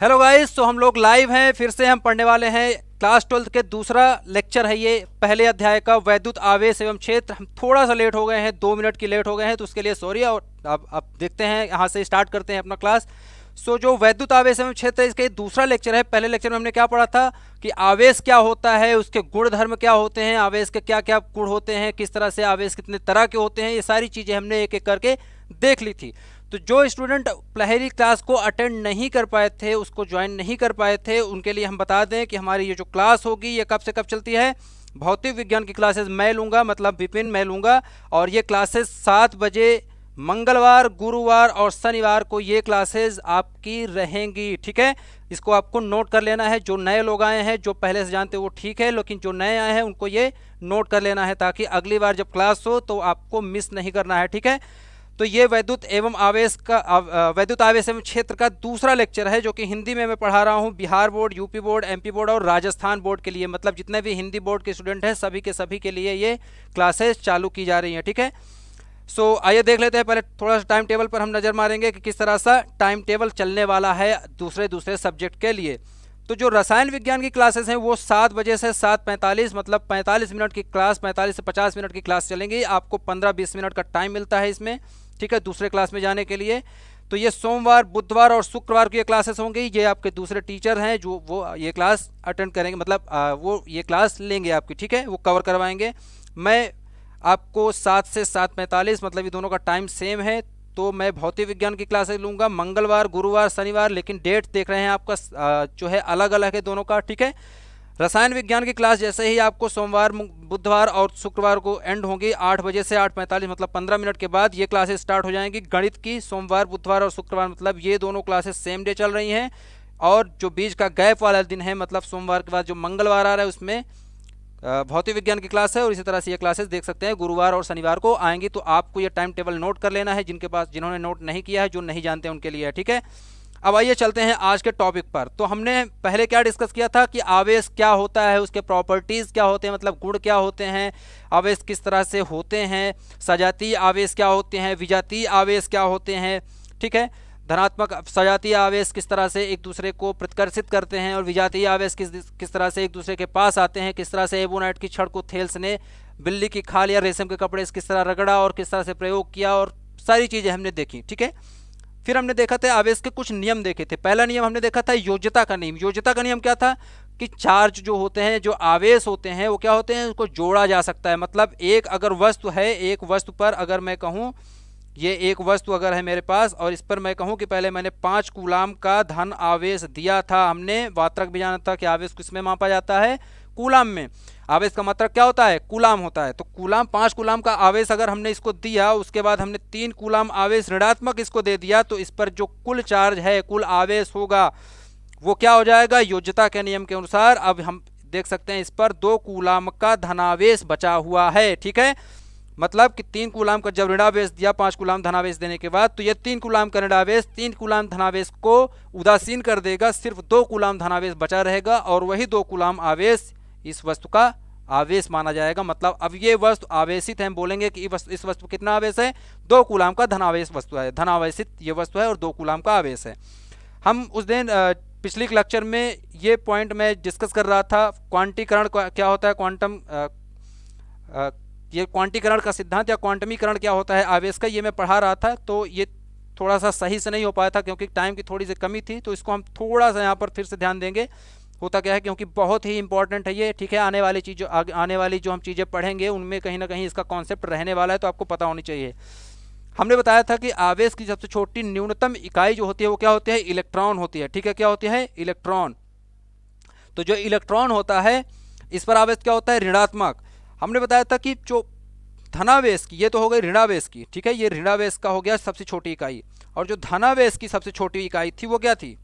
Hello guys, तो हम लोग लाइव हैं। फिर से हम पढ़ने वाले हैं क्लास 12 के दूसरा लेक्चर है ये, पहले अध्याय का वैद्युत आवेश एवं क्षेत्र। हम थोड़ा सा लेट हो गए हैं, 2 मिनट की लेट हो गए हैं, तो उसके लिए सॉरी। और अब देखते हैं, यहाँ से स्टार्ट करते हैं अपना क्लास। जो वैद्युत आवेश एवं क्षेत्र, इसका दूसरा लेक्चर है। पहले लेक्चर में हमने क्या पढ़ा था कि आवेश क्या होता है, उसके गुण धर्म क्या होते हैं, आवेश के क्या क्या गुण होते हैं, किस तरह से आवेश कितने तरह के होते हैं, ये सारी चीज़ें हमने एक एक करके देख ली थी। तो जो स्टूडेंट पहली क्लास को अटेंड नहीं कर पाए थे, उसको ज्वाइन नहीं कर पाए थे, उनके लिए हम बता दें कि हमारी ये जो क्लास होगी ये कब से कब चलती है। भौतिक विज्ञान की क्लासेस मैं लूँगा, मतलब विपिन मैं लूँगा, और ये क्लासेस 7 बजे मंगलवार, गुरुवार और शनिवार को ये क्लासेस आपकी रहेंगी। ठीक है, इसको आपको नोट कर लेना है। जो नए लोग आए हैं, जो पहले से जानते हैं वो ठीक है, लेकिन जो नए आए हैं उनको ये नोट कर लेना है, ताकि अगली बार जब क्लास हो तो आपको मिस नहीं करना है। ठीक है, तो ये वैद्युत एवं आवेश का वैद्युत आवेश एवं क्षेत्र का दूसरा लेक्चर है, जो कि हिंदी में मैं पढ़ा रहा हूँ Bihar board, UP board, MP board और राजस्थान बोर्ड के लिए। मतलब जितने भी हिंदी बोर्ड के स्टूडेंट हैं सभी के सभी के लिए ये क्लासेस चालू की जा रही हैं। ठीक है, आइए देख लेते हैं। पहले थोड़ा सा टाइम टेबल पर हम नज़र मारेंगे कि किस तरह सा टाइम टेबल चलने वाला है दूसरे सब्जेक्ट के लिए। तो जो रसायन विज्ञान की क्लासेस हैं वो 7 बजे से 7:45, मतलब 45 मिनट की क्लास, 45 से 50 मिनट की क्लास चलेंगी। आपको 15-20 मिनट का टाइम मिलता है इसमें। ठीक है, दूसरे क्लास में जाने के लिए। तो ये सोमवार, बुधवार और शुक्रवार की ये क्लासेस होंगी। ये आपके दूसरे टीचर हैं जो वो ये क्लास अटेंड करेंगे, मतलब वो ये क्लास लेंगे आपकी। ठीक है, वो कवर करवाएंगे। मैं आपको 7 से 7:45, मतलब ये दोनों का टाइम सेम है। तो मैं भौतिक विज्ञान की क्लासेस लूँगा मंगलवार, गुरुवार, शनिवार, लेकिन डेट देख रहे हैं आपका जो है अलग अलग है दोनों का। ठीक है, रसायन विज्ञान की क्लास जैसे ही आपको सोमवार, बुधवार और शुक्रवार को एंड होंगी 8 बजे से 8:45, मतलब 15 मिनट के बाद ये क्लासेस स्टार्ट हो जाएंगी गणित की। सोमवार, बुधवार और शुक्रवार, मतलब ये दोनों क्लासेस सेम डे चल रही हैं। और जो बीच का गैप वाला दिन है, मतलब सोमवार के बाद जो मंगलवार आ रहा है, उसमें भौतिक विज्ञान की क्लास है। और इसी तरह से ये क्लासेस देख सकते हैं गुरुवार और शनिवार को आएंगी। तो आपको ये टाइम टेबल नोट कर लेना है, जिन्होंने नोट नहीं किया है, जो नहीं जानते हैं उनके लिए। ठीक है, अब आइए चलते हैं आज के टॉपिक पर। तो हमने पहले क्या डिस्कस किया था कि आवेश क्या होता है, उसके प्रॉपर्टीज़ क्या होते हैं, मतलब गुण क्या होते हैं, आवेश किस तरह से होते हैं, सजातीय आवेश क्या होते हैं, विजातीय आवेश क्या होते हैं। ठीक है, धनात्मक सजातीय आवेश किस तरह से एक दूसरे को प्रतिकर्षित करते हैं, और विजातीय आवेश किस तरह से एक दूसरे के पास आते हैं, किस तरह से एबोनाइट की छड़ को थेल्स ने बिल्ली की खाल या रेशम के कपड़े से किस तरह रगड़ा और किस तरह से प्रयोग किया, और सारी चीज़ें हमने देखी। ठीक है, फिर हमने देखा था आवेश के कुछ नियम देखे थे। पहला नियम हमने देखा था योज्यता का नियम। योज्यता का नियम क्या था कि चार्ज जो होते हैं, जो आवेश होते हैं, वो क्या होते हैं, उसको जोड़ा जा सकता है। मतलब एक अगर वस्तु है, एक वस्तु पर अगर मैं कहूँ, ये एक वस्तु अगर है मेरे पास, और इस पर मैं कहूँ कि पहले मैंने 5 कूलाम का धन आवेश दिया था। हमने मात्रक भी जाना था कि आवेश किसमें मापा जाता है, कूलाम में। आवेश का मात्रक क्या होता है, कूलाम होता है। तो कूलाम, 5 कूलाम का आवेश अगर हमने इसको दिया, उसके बाद हमने 3 कूलाम आवेश ऋणात्मक इसको दे दिया, तो इस पर जो कुल चार्ज है, कुल आवेश होगा, वो क्या हो जाएगा, योज्यता के नियम के अनुसार। अब हम देख सकते हैं इस पर 2 कूलाम का धनावेश बचा हुआ है। ठीक है, मतलब कि 3 कूलाम का जब ऋणावेश दिया 5 कूलाम धनावेश देने के बाद, तो ये 3 कूलाम का ऋणावेश 3 कूलाम धनावेश को उदासीन कर देगा, सिर्फ 2 कूलाम धनावेश बचा रहेगा, और वही 2 कूलाम आवेश इस वस्तु का आवेश माना जाएगा। मतलब अब ये वस्तु आवेशित है। हम बोलेंगे कि इस वस्तु कितना आवेश है, 2 कूलाम का धनावेश वस्तु है, धनावेशित ये वस्तु है, और 2 कूलाम का आवेश है। हम उस दिन पिछले लेक्चर में ये पॉइंट मैं डिस्कस कर रहा था, क्वांटीकरण क्या होता है, ये क्वांटीकरण का सिद्धांत या क्वांटमीकरण क्या होता है आवेश का, ये मैं पढ़ा रहा था। तो ये थोड़ा सा सही से नहीं हो पाया था क्योंकि टाइम की थोड़ी सी कमी थी। तो इसको हम थोड़ा सा यहाँ पर फिर से ध्यान देंगे। होता क्या है, क्योंकि बहुत ही इंपॉर्टेंट है ये। ठीक है, आने वाली जो हम चीज़ें पढ़ेंगे उनमें कहीं ना कहीं इसका कॉन्सेप्ट रहने वाला है, तो आपको पता होनी चाहिए। हमने बताया था कि आवेश की सबसे छोटी न्यूनतम इकाई जो होती है वो क्या होती है, इलेक्ट्रॉन होती है। ठीक है, क्या होती है, इलेक्ट्रॉन। तो जो इलेक्ट्रॉन होता है, इस पर आवेश क्या होता है, ऋणात्मक। हमने बताया था कि जो धनावेश की, ये तो हो गई ऋणावेश की। ठीक है, ये ऋणावेश का हो गया सबसे छोटी इकाई। और जो धनावेश की सबसे छोटी इकाई थी वो क्या थी,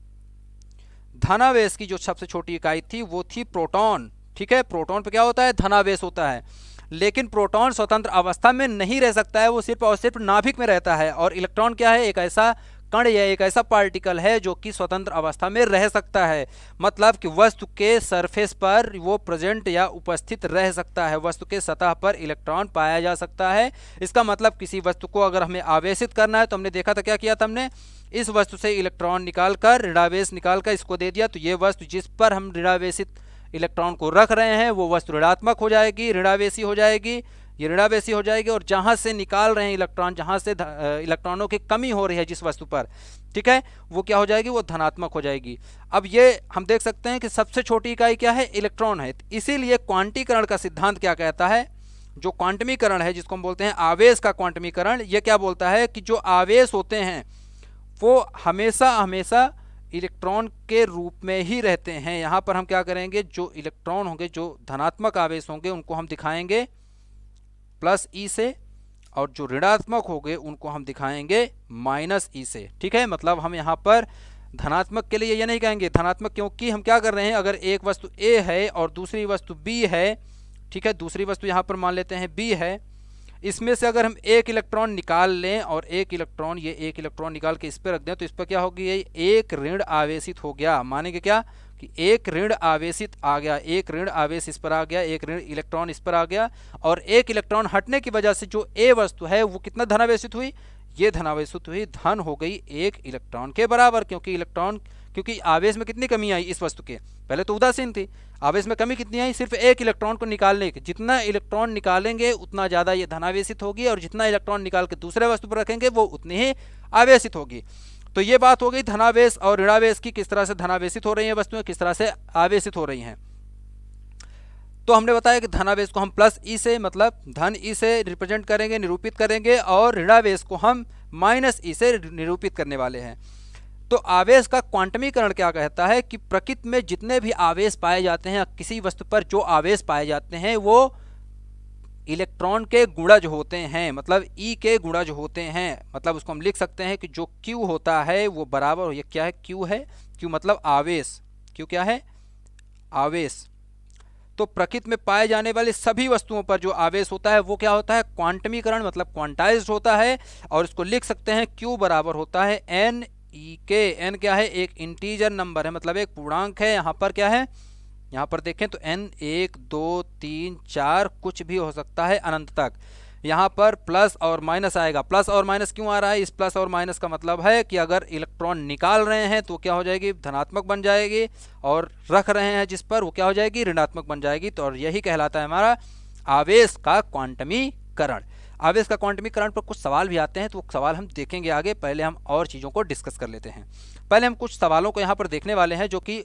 धनावेश की जो सबसे छोटी इकाई थी वो थी प्रोटॉन। ठीक है, प्रोटॉन पे क्या होता है, धनावेश होता है। लेकिन प्रोटॉन स्वतंत्र अवस्था में नहीं रह सकता है, वो सिर्फ और सिर्फ नाभिक में रहता है। और इलेक्ट्रॉन क्या है, एक ऐसा कण यह एक ऐसा पार्टिकल है जो कि स्वतंत्र अवस्था में रह सकता है, मतलब कि वस्तु के सरफेस पर वो प्रेजेंट या उपस्थित रह सकता है, वस्तु के सतह पर इलेक्ट्रॉन पाया जा सकता है। इसका मतलब किसी वस्तु को अगर हमें आवेशित करना है तो हमने देखा था क्या किया था हमने, इस वस्तु से इलेक्ट्रॉन निकालकर ऋणावेश निकालकर इसको दे दिया, तो ये वस्तु जिस पर हम ऋणावेशित इलेक्ट्रॉन को रख रहे हैं वो वस्तु ऋणात्मक हो जाएगी, ऋणावेशी हो जाएगी, ये ऋणावेशी हो जाएगी, और जहां से निकाल रहे हैं इलेक्ट्रॉन, जहां से इलेक्ट्रॉनों की कमी हो रही है जिस वस्तु पर, ठीक है, वो क्या हो जाएगी, वो धनात्मक हो जाएगी। अब ये हम देख सकते हैं कि सबसे छोटी इकाई क्या है, इलेक्ट्रॉन है। इसीलिए क्वांटीकरण का सिद्धांत क्या कहता है, जो क्वांटमीकरण है जिसको हम बोलते हैं आवेश का क्वांटमीकरण, ये क्या बोलता है कि जो आवेश होते हैं वो हमेशा हमेशा इलेक्ट्रॉन के रूप में ही रहते हैं। यहाँ पर हम क्या करेंगे, जो इलेक्ट्रॉन होंगे, जो धनात्मक आवेश होंगे उनको हम दिखाएंगे प्लस ई से, और जो ऋणात्मक होंगे उनको हम दिखाएंगे माइनस ई से, ठीक है। मतलब हम यहाँ पर धनात्मक के लिए ये नहीं कहेंगे धनात्मक, क्योंकि हम क्या कर रहे हैं, अगर एक वस्तु ए है और दूसरी वस्तु बी है, ठीक है, दूसरी वस्तु यहाँ पर मान लेते हैं बी है, इसमें से अगर हम एक इलेक्ट्रॉन निकाल लें और एक इलेक्ट्रॉन, ये एक इलेक्ट्रॉन निकाल के इस पर रख दें, तो इस पर क्या होगी, ये एक ऋण आवेशित हो गया। मानेंगे क्या कि एक ऋण आवेशित आ गया, एक ऋण आवेश इस पर आ गया, एक ऋण इलेक्ट्रॉन इस पर आ गया, और एक इलेक्ट्रॉन हटने की वजह से जो ए वस्तु है वो कितना धनावेशित हुई, ये धनावेशित हुई, धन हो गई एक इलेक्ट्रॉन के बराबर, क्योंकि आवेश में कितनी कमी आई इस वस्तु के, पहले तो उदासीन थी, आवेश में कमी कितनी आई, सिर्फ एक इलेक्ट्रॉन को निकालने की, जितना इलेक्ट्रॉन निकालेंगे उतना ज़्यादा ये धनावेशित होगी, और जितना इलेक्ट्रॉन निकाल के दूसरे वस्तु पर रखेंगे वो उतनी ही आवेशित होगी। तो ये बात हो गई धनावेश और ऋणावेश की, किस तरह से धनावेशित हो रही हैं वस्तुएं, किस तरह से आवेशित हो रही हैं। तो हमने बताया कि धनावेश को हम प्लस ई से, मतलब धन ई से रिप्रेजेंट करेंगे, निरूपित करेंगे, और ऋणावेश को हम माइनस ई से निरूपित करने वाले हैं। तो आवेश का क्वांटमीकरण क्या कहता है कि प्रकृति में जितने भी आवेश पाए जाते हैं, किसी वस्तु पर जो आवेश पाए जाते हैं वो इलेक्ट्रॉन के गुणज होते हैं, मतलब ई के गुणज होते हैं। मतलब उसको हम लिख सकते हैं कि जो क्यू होता है वो बराबर, ये क्या है, क्यू है, क्यू मतलब आवेश, क्यू क्या है, आवेश। तो प्रकृति में पाए जाने वाले सभी वस्तुओं पर जो आवेश होता है वो क्या होता है, क्वांटमीकरण, मतलब क्वांटाइज्ड होता है, और इसको लिख सकते हैं क्यू बराबर होता है एन ई के। एन क्या है, एक इंटीजर नंबर है, मतलब एक पूर्णांक है। यहाँ पर क्या है, यहाँ पर देखें तो एन 1 2 3 4 कुछ भी हो सकता है अनंत तक। यहाँ पर प्लस और माइनस आएगा। प्लस और माइनस क्यों आ रहा है, इस प्लस और माइनस का मतलब है कि अगर इलेक्ट्रॉन निकाल रहे हैं तो क्या हो जाएगी, धनात्मक बन जाएगी, और रख रहे हैं जिस पर वो क्या हो जाएगी, ऋणात्मक बन जाएगी। तो और यही कहलाता है हमारा आवेश का क्वांटमीकरण। आवेश का क्वांटमीकरण पर कुछ सवाल भी आते हैं, तो सवाल हम देखेंगे आगे, पहले हम और चीज़ों को डिस्कस कर लेते हैं। पहले हम कुछ सवालों को यहाँ पर देखने वाले हैं, जो कि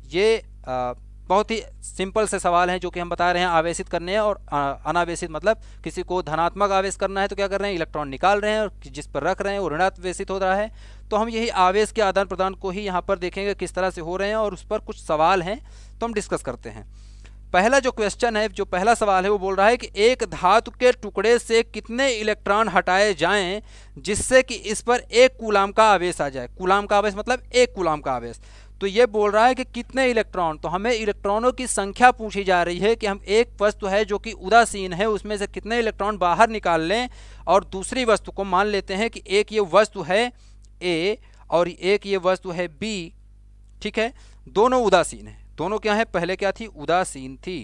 ये बहुत ही सिंपल से सवाल हैं, जो कि हम बता रहे हैं आवेशित करने हैं, और अनावेशित मतलब किसी को धनात्मक आवेश करना है तो क्या कर रहे हैं, इलेक्ट्रॉन निकाल रहे हैं, और जिस पर रख रहे हैं वो ऋणावेशित हो रहा है। तो हम यही आवेश के आदान प्रदान को ही यहाँ पर देखेंगे किस तरह से हो रहे हैं, और उस पर कुछ सवाल हैं तो हम डिस्कस करते हैं। पहला जो क्वेश्चन है, जो पहला सवाल है वो बोल रहा है कि एक धातु के टुकड़े से कितने इलेक्ट्रॉन हटाए जाएं जिससे कि इस पर एक कूलाम का आवेश आ जाए। कूलाम का आवेश मतलब एक कूलाम का आवेश। तो ये बोल रहा है कि कितने इलेक्ट्रॉन, तो हमें इलेक्ट्रॉनों की संख्या पूछी जा रही है कि हम एक वस्तु है जो कि उदासीन है उसमें से कितने इलेक्ट्रॉन बाहर निकाल लें, और दूसरी वस्तु को मान लेते हैं कि एक ये वस्तु है ए और एक ये वस्तु है बी, ठीक है, दोनों उदासीन है। दोनों क्या है, पहले क्या थी, उदासीन थी,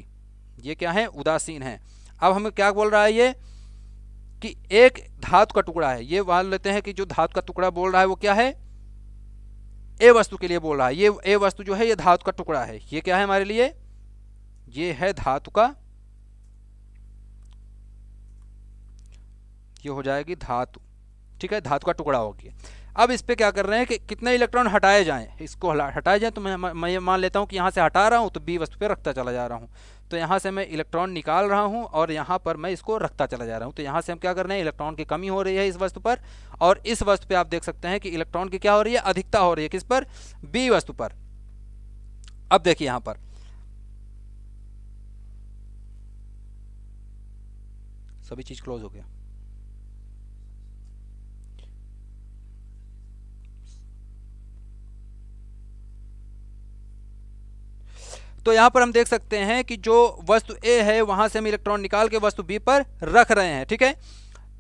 ये क्या है, उदासीन है। अब हमें क्या बोल रहा है ये कि एक धातु का टुकड़ा है, ये मान लेते हैं कि जो धातु का टुकड़ा बोल रहा है वो क्या है, ए वस्तु के लिए बोल रहा है। ये ए वस्तु जो है ये धातु का टुकड़ा है, ये क्या है हमारे लिए, ये है धातु का, ये हो जाएगी धातु, ठीक है, धातु का टुकड़ा हो गया। अब इस पे क्या कर रहे हैं कि कितने इलेक्ट्रॉन हटाए जाएं, इसको हटाए जाएं। तो मैं मान लेता हूं कि यहाँ से हटा रहा हूं तो बी वस्तु पे रखता चला जा रहा हूं, तो यहाँ से मैं इलेक्ट्रॉन निकाल रहा हूं और यहाँ पर मैं इसको रखता चला जा रहा हूं। तो यहाँ से हम क्या कर रहे हैं, इलेक्ट्रॉन की कमी हो रही है इस वस्तु पर, और इस वस्तु पे आप देख सकते हैं कि इलेक्ट्रॉन की क्या हो रही है, अधिकता हो रही है, किस पर, बी वस्तु पर। अब देखिए यहाँ पर सभी चीज क्लोज हो गया। तो यहां पर हम देख सकते हैं कि जो वस्तु ए है वहां से हम इलेक्ट्रॉन निकाल के वस्तु बी पर रख रहे हैं, ठीक है।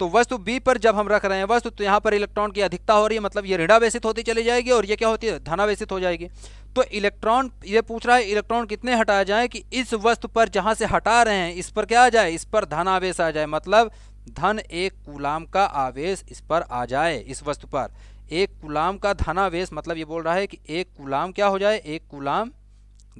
तो वस्तु बी पर जब हम रख रहे हैं वस्तु, तो यहाँ पर इलेक्ट्रॉन की अधिकता हो रही है, मतलब ये ऋणावेशित होती चली जाएगी और ये क्या होती है, धनावेशित हो जाएगी। तो इलेक्ट्रॉन, ये पूछ रहा है इलेक्ट्रॉन कितने हटाए जाए कि इस वस्तु पर जहाँ से हटा रहे हैं इस पर क्या आ जाए, इस पर धन आवेश आ जाए, मतलब धन 1 कूलाम का आवेश इस पर आ जाए। इस वस्तु पर 1 कूलाम का धनावेश, मतलब ये बोल रहा है कि 1 कूलाम क्या हो जाए, 1 कूलाम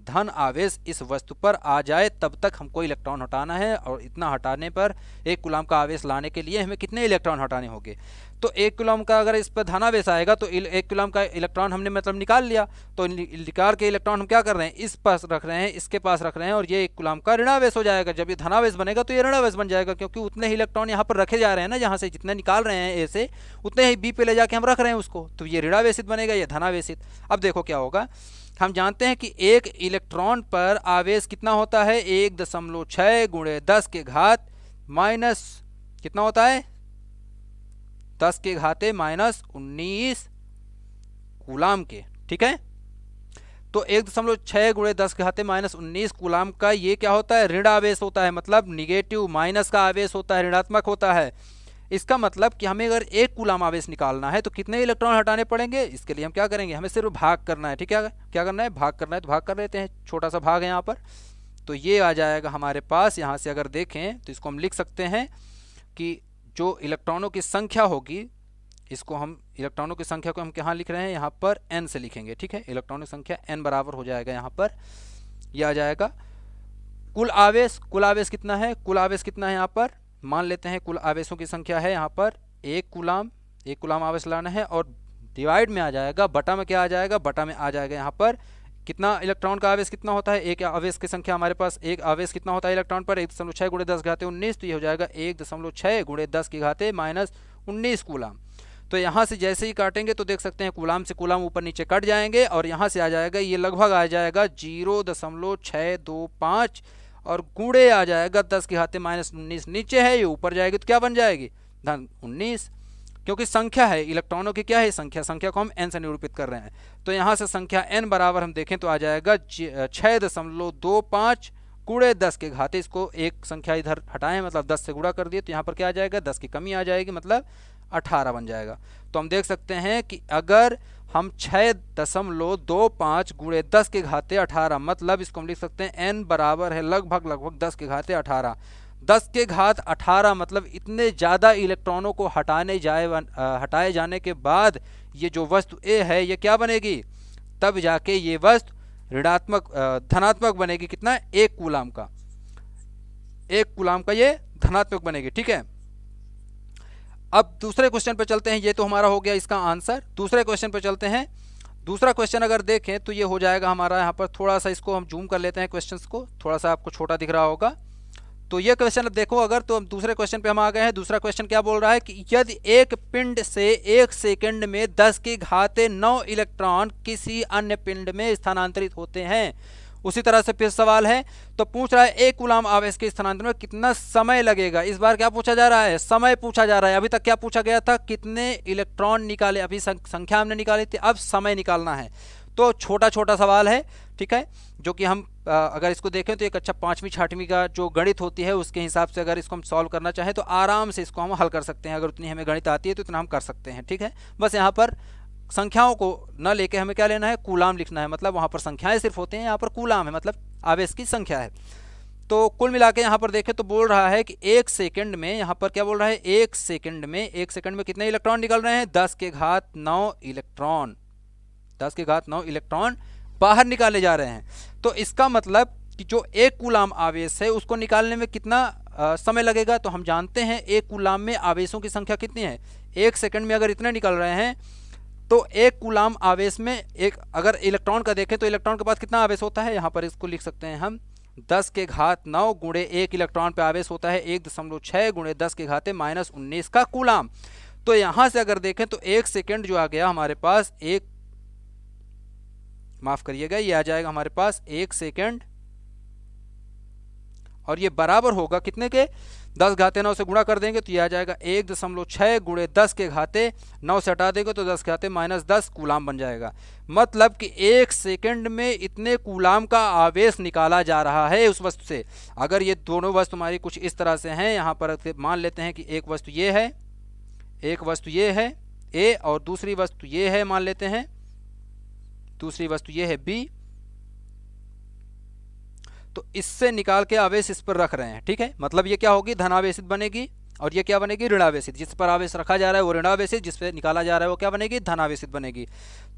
धन आवेश इस वस्तु पर आ जाए, तब तक हमको इलेक्ट्रॉन हटाना है। और इतना हटाने पर 1 कूलाम का आवेश लाने के लिए हमें कितने इलेक्ट्रॉन हटाने होंगे। तो 1 कूलाम का अगर इस पर धनावेश आएगा तो 1 कूलाम का इलेक्ट्रॉन हमने मतलब निकाल लिया। तो निकाल के इलेक्ट्रॉन हम क्या कर रहे हैं, इस पास रख रहे हैं, इसके पास रख रहे हैं, और ये 1 कूलाम का ऋणावेश हो जाएगा। जब ये धनावेश बनेगा तो ये ऋणावेश बन जाएगा, क्योंकि उतने ही इलेक्ट्रॉन यहाँ पर रखे जा रहे हैं ना, जहाँ से जितने निकाल रहे हैं ए से, उतने ही बी पे ले जाके हम रख रहे हैं उसको, तो ये ऋणावेशित बनेगा, ये धनावेशित। अब देखो क्या होगा, हम जानते हैं कि एक इलेक्ट्रॉन पर आवेश कितना होता है, 1.6 गुणे 10 के घात माइनस कितना होता है, 10 के घाते माइनस 19 कूलाम के, ठीक है। तो 1.6 गुणे 10 के घाते माइनस 19 कूलाम का ये क्या होता है, ऋण आवेश होता है, मतलब निगेटिव माइनस का आवेश होता है, ऋणात्मक होता है। इसका मतलब कि हमें अगर 1 कूलाम आवेश निकालना है तो कितने इलेक्ट्रॉन हटाने पड़ेंगे, इसके लिए हम क्या करेंगे, हमें सिर्फ भाग करना है, ठीक है। क्या करना है, भाग करना है, तो भाग कर लेते हैं, छोटा सा भाग है यहाँ पर। तो ये आ जाएगा हमारे पास, यहाँ से अगर देखें तो इसको हम लिख सकते हैं कि जो इलेक्ट्रॉनों की संख्या होगी, इसको हम इलेक्ट्रॉनों की संख्या को हम कहाँ लिख रहे हैं, यहाँ पर n से लिखेंगे, ठीक है। इलेक्ट्रॉनों की संख्या n बराबर हो जाएगा, यहाँ पर यह आ जाएगा कुल आवेश। कुल आवेश कितना है, कुल आवेश कितना है, यहाँ पर मान लेते हैं कुल आवेशों की संख्या है यहाँ पर 1 कूलाम आवेश लाना है, और डिवाइड में आ जाएगा, बटा में क्या आ जाएगा, बटा में आ जाएगा यहाँ पर कितना इलेक्ट्रॉन का आवेश कितना होता है, एक आवेश की संख्या हमारे पास, एक आवेश कितना होता है इलेक्ट्रॉन पर, 1.6 गुणे 10 घाते 19, तो ये हो जाएगा 1.6 गुणे 10 की घाते माइनस 19 कूलाम। तो यहाँ से जैसे ही काटेंगे तो देख सकते हैं कूलाम से कूलाम ऊपर नीचे कट जाएंगे, और यहाँ से आ जाएगा, ये लगभग आ जाएगा 0.625, और गुणे आ जाएगा 10 के घाते माइनस 19, नीचे है ये ऊपर जाएगी तो क्या बन जाएगी, धन 19, क्योंकि संख्या है इलेक्ट्रॉनों की, क्या है संख्या को हम n से निरूपित कर रहे हैं। तो यहाँ से संख्या n बराबर हम देखें तो आ जाएगा 6.25 गुणे 10 के घाते, इसको एक संख्या इधर हटाएं, मतलब 10 से गुणा कर दिए, तो यहाँ पर क्या आ जाएगा, 10 की कमी आ जाएगी, मतलब 18 बन जाएगा। तो हम देख सकते हैं कि अगर हम 6.25 गुणे 10 के घाते 18, मतलब इसको हम लिख सकते हैं n बराबर है लगभग 10 के घाते 18। 10 के घात 18 मतलब इतने ज़्यादा इलेक्ट्रॉनों को हटाए जाने के बाद ये जो वस्तु A है ये क्या बनेगी, तब जाके ये वस्तु धनात्मक बनेगी। कितना, 1 कूलाम का, 1 कूलाम का ये धनात्मक बनेगी, ठीक है। अब दूसरे क्वेश्चन पर चलते हैं, ये तो हमारा हो गया इसका आंसर। दूसरे क्वेश्चन पर चलते हैं। दूसरा क्वेश्चन अगर देखें तो ये हो जाएगा हमारा, यहाँ पर थोड़ा सा इसको हम जूम कर लेते हैं, क्वेश्चंस को थोड़ा सा आपको छोटा दिख रहा होगा। तो ये क्वेश्चन अब देखो, अगर तो हम दूसरे क्वेश्चन पे हम आ गए हैं। दूसरा क्वेश्चन क्या बोल रहा है कि यदि एक पिंड से 1 सेकंड में 10 की घाते 9 इलेक्ट्रॉन किसी अन्य पिंड में स्थानांतरित होते हैं। उसी तरह से फिर सवाल है, तो पूछ रहा है 1 कूलाम आवेश के स्थानांतरण में कितना समय लगेगा। इस बार क्या पूछा जा रहा है, समय पूछा जा रहा है। अभी तक क्या पूछा गया था, कितने इलेक्ट्रॉन निकाले, अभी संख्या हमने निकाली थी, अब समय निकालना है। तो छोटा छोटा सवाल है, ठीक है, जो कि हम अगर इसको देखें तो एक अच्छा 5वीं 6वीं का जो गणित होती है उसके हिसाब से अगर इसको हम सॉल्व करना चाहें तो आराम से इसको हम हल कर सकते हैं। अगर उतनी हमें गणित आती है तो इतना हम कर सकते हैं, ठीक है। बस यहाँ पर संख्याओं को न लेके हमें क्या लेना है, कूलाम लिखना है, मतलब वहाँ पर संख्याएं सिर्फ होती हैं, यहाँ पर कूलाम है, मतलब आवेश की संख्या है। तो कुल मिला के यहाँ पर देखें तो बोल रहा है कि 1 सेकंड में, यहाँ पर क्या बोल रहा है, 1 सेकंड में कितने इलेक्ट्रॉन निकल रहे हैं, 10 के घात 9 इलेक्ट्रॉन, 10 के घात 9 इलेक्ट्रॉन बाहर निकाले जा रहे हैं। तो इसका मतलब कि जो 1 कूलाम आवेश है उसको निकालने में कितना समय लगेगा। तो हम जानते हैं 1 कूलाम में आवेशों की संख्या कितनी है, 1 सेकंड में अगर इतने निकल रहे हैं तो 1 कूलाम आवेश में एक, अगर इलेक्ट्रॉन का देखें तो इलेक्ट्रॉन के पास कितना आवेश होता है, यहाँ पर इसको लिख सकते हैं हम 10 के घात 9 गुणे 1 इलेक्ट्रॉन पे आवेश होता है 1.6 गुणे 10 के घाते माइनस 19 का कूलाम। तो यहाँ से अगर देखें तो 1 सेकंड जो आ गया हमारे पास, माफ करिएगा, ये आ जाएगा हमारे पास 1 सेकंड, और ये बराबर होगा कितने के, 10 घाते 9 से गुणा कर देंगे तो ये आ जाएगा 1.6 गुणे 10 के घाते 9 से हटा देंगे तो 10 के घाते -10 कूलाम बन जाएगा। मतलब कि 1 सेकंड में इतने कूलाम का आवेश निकाला जा रहा है उस वस्तु से। अगर ये दोनों वस्तु हमारी कुछ इस तरह से हैं, यहाँ पर मान लेते हैं कि एक वस्तु ये है, एक वस्तु ये है ए, और दूसरी वस्तु ये है, मान लेते हैं दूसरी वस्तु ये है बी, तो इससे निकाल के आवेश इस पर रख रहे हैं। ठीक है, मतलब ये क्या होगी, धनावेशित बनेगी, और ये क्या बनेगी, ऋणावेशित। जिस पर आवेश रखा जा रहा है वो ऋणावेशित, जिस पर निकाला जा रहा है वो क्या बनेगी, धनावेशित बनेगी।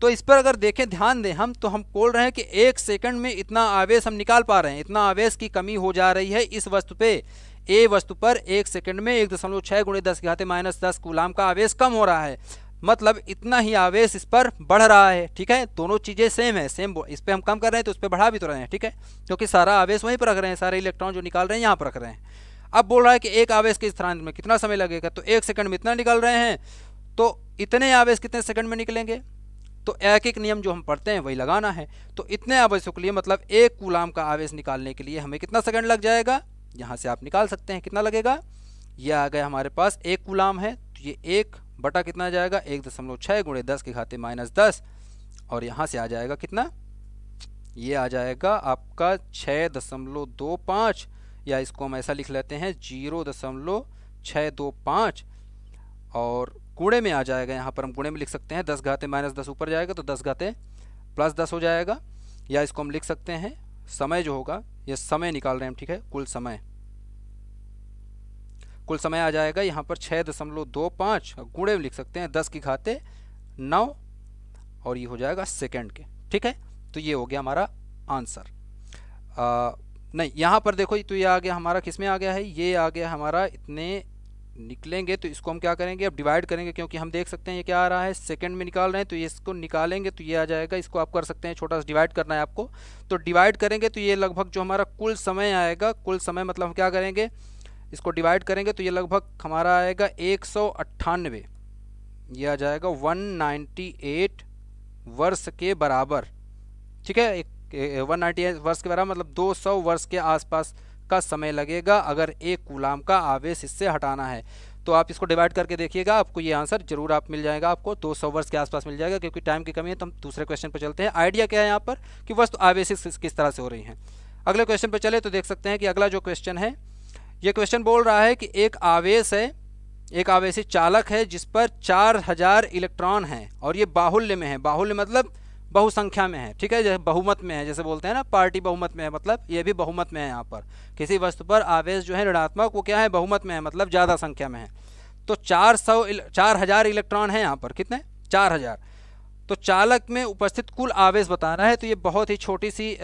तो इस पर अगर देखें, ध्यान दें हम, तो हम बोल रहे हैं कि 1 सेकंड में इतना आवेश हम निकाल पा रहे हैं, इतना आवेश की कमी हो जा रही है इस वस्तु पे, ए वस्तु पर 1 सेकंड में 1.6 गुणे 10 के घाते -10 कूलाम का आवेश कम हो रहा है। मतलब इतना ही आवेश इस पर बढ़ रहा है। ठीक है, दोनों चीजें सेम है, सेम, इस पे हम कम कर रहे हैं तो उस पे बढ़ा भी तो रहे हैं। ठीक है, क्योंकि सारा आवेश वहीं पर रख रहे हैं, सारे इलेक्ट्रॉन जो निकाल रहे हैं यहाँ पर रख रहे हैं। अब बोल रहा है कि एक आवेश के स्थानांतरण में कितना समय लगेगा, तो 1 सेकंड में इतना निकाल रहे हैं, तो इतने आवेश कितने सेकंड में निकलेंगे, तो एक एक नियम जो हम पढ़ते हैं वही लगाना है। तो इतने आवेशों के लिए, मतलब 1 कूलाम का आवेश निकालने के लिए हमें कितना सेकंड लग जाएगा, यहाँ से आप निकाल सकते हैं कितना लगेगा। ये आ गया हमारे पास 1 कूलाम है, तो ये 1 बटा कितना जाएगा, 1.6 गुणे 10 के घाते -10, और यहाँ से आ जाएगा कितना, ये आ जाएगा आपका 6.25, या इसको हम ऐसा लिख लेते हैं 0.625, और गुणे में आ जाएगा, यहाँ पर हम गुणे में लिख सकते हैं 10 घाते -10 ऊपर जाएगा तो 10 घाते +10 हो जाएगा, या इसको हम लिख सकते हैं समय जो होगा, ये समय निकाल रहे हैं हम। ठीक है, कुल समय आ जाएगा यहाँ पर 6.25, गुणे में लिख सकते हैं 10 की घाते 9, और ये हो जाएगा सेकंड के। ठीक है, तो ये हो गया हमारा आंसर। नहीं, यहाँ पर देखो, तो ये आ गया हमारा, किस में आ गया है, ये आ गया हमारा, इतने निकलेंगे तो इसको हम क्या करेंगे, अब डिवाइड करेंगे, क्योंकि हम देख सकते हैं ये क्या आ रहा है, सेकंड में निकाल रहे हैं, तो ये इसको निकालेंगे तो ये आ जाएगा, इसको आप कर सकते हैं, छोटा सा डिवाइड करना है आपको, तो डिवाइड करेंगे तो ये लगभग जो हमारा कुल समय आएगा, कुल समय मतलब हम क्या करेंगे, इसको डिवाइड करेंगे तो ये लगभग हमारा आएगा 198, ये आ जाएगा 198 वर्ष के बराबर। ठीक है, 198 वर्ष के बराबर, मतलब 200 वर्ष के आसपास का समय लगेगा अगर 1 कूलाम का आवेश इससे हटाना है। तो आप इसको डिवाइड करके देखिएगा, आपको ये आंसर जरूर आप मिल जाएगा, आपको 200 वर्ष के आसपास मिल जाएगा। क्योंकि टाइम की कमी है तो हम दूसरे क्वेश्चन पर चलते हैं। आइडिया क्या है यहाँ पर कि वस्तु आवेशित किस तरह से हो रही हैं। अगले क्वेश्चन पर चले तो देख सकते हैं कि अगला जो क्वेश्चन है, ये क्वेश्चन बोल रहा है कि एक आवेश है, एक आवेशित चालक है जिस पर 4000 इलेक्ट्रॉन हैं और ये बाहुल्य में है। बाहुल्य मतलब बहुसंख्या में है। ठीक है, जैसे बहुमत में है, जैसे बोलते हैं ना पार्टी बहुमत में है, मतलब ये भी बहुमत में है। यहाँ पर किसी वस्तु पर आवेश जो है ऋणात्मक, वो क्या है, बहुमत में है, मतलब ज़्यादा संख्या में है। तो 4000 इलेक्ट्रॉन है यहाँ पर, कितने, 4000। तो चालक में उपस्थित कुल आवेश बताना है। तो ये बहुत ही छोटी सी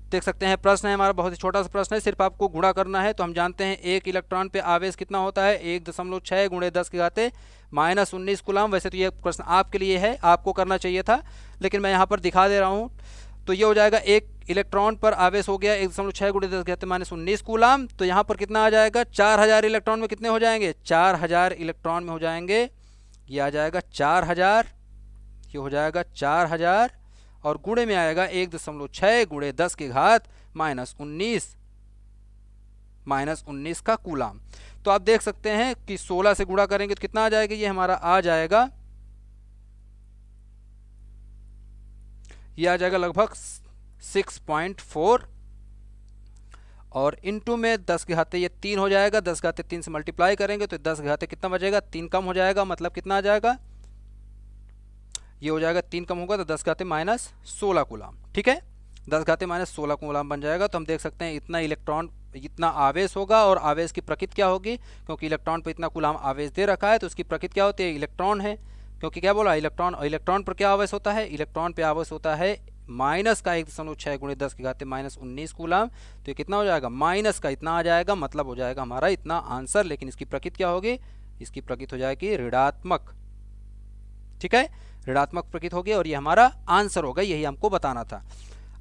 देख सकते हैं प्रश्न है हमारा, बहुत ही छोटा सा प्रश्न है, सिर्फ आपको गुणा करना है। तो हम जानते हैं 1 इलेक्ट्रॉन पे आवेश कितना होता है, 1.6 गुणे 10 के घाते -19 कूलाम। वैसे तो ये प्रश्न आपके लिए है, आपको करना चाहिए था, लेकिन मैं यहाँ पर दिखा दे रहा हूँ। तो ये हो जाएगा 1 इलेक्ट्रॉन पर आवेश हो गया 1.6 गुणे 10 के घाते -19 कूलाम। तो यहाँ पर कितना आ जाएगा, 4000 इलेक्ट्रॉन में कितने हो जाएंगे, 4000 इलेक्ट्रॉन में हो जाएंगे। ये आ जाएगा 4000, ये हो जाएगा 4000 और गुणे में आएगा 1.6 गुणे 10 के घात -19 का कूलाम। तो आप देख सकते हैं कि 16 से गुणा करेंगे तो कितना आ जाएगा, ये हमारा आ जाएगा, ये आ जाएगा लगभग 6.4 और इनटू में 10 के घाते ये 3 हो जाएगा। 10 घाते 3 से मल्टीप्लाई करेंगे तो 10 घाते कितना बचेगा, 3 कम हो जाएगा, मतलब कितना आ जाएगा, ये हो जाएगा 3 कम होगा तो 10 घाते -16 कूलाम। ठीक है, 10 घाते -16 कूलाम बन जाएगा। तो हम देख सकते हैं इतना इलेक्ट्रॉन, इतना आवेश होगा। और आवेश की प्रकृति क्या होगी, क्योंकि इलेक्ट्रॉन पर इतना कूलाम आवेश दे रखा है तो उसकी प्रकृति क्या होती है, इलेक्ट्रॉन है। क्योंकि क्या बोला, इलेक्ट्रॉन, और इलेक्ट्रॉन पर क्या आवेश होता है, इलेक्ट्रॉन पे आवेश होता है माइनस का 1.6 गुणे 10 के घाते -19 कूलाम। तो ये कितना हो जाएगा, माइनस का इतना आ जाएगा, मतलब हो जाएगा हमारा इतना आंसर। लेकिन इसकी प्रकृति क्या होगी, इसकी प्रकृति हो जाएगी ऋणात्मक। ठीक है, ऋणात्मक प्रकृति होगी और ये हमारा आंसर होगा, यही हमको बताना था।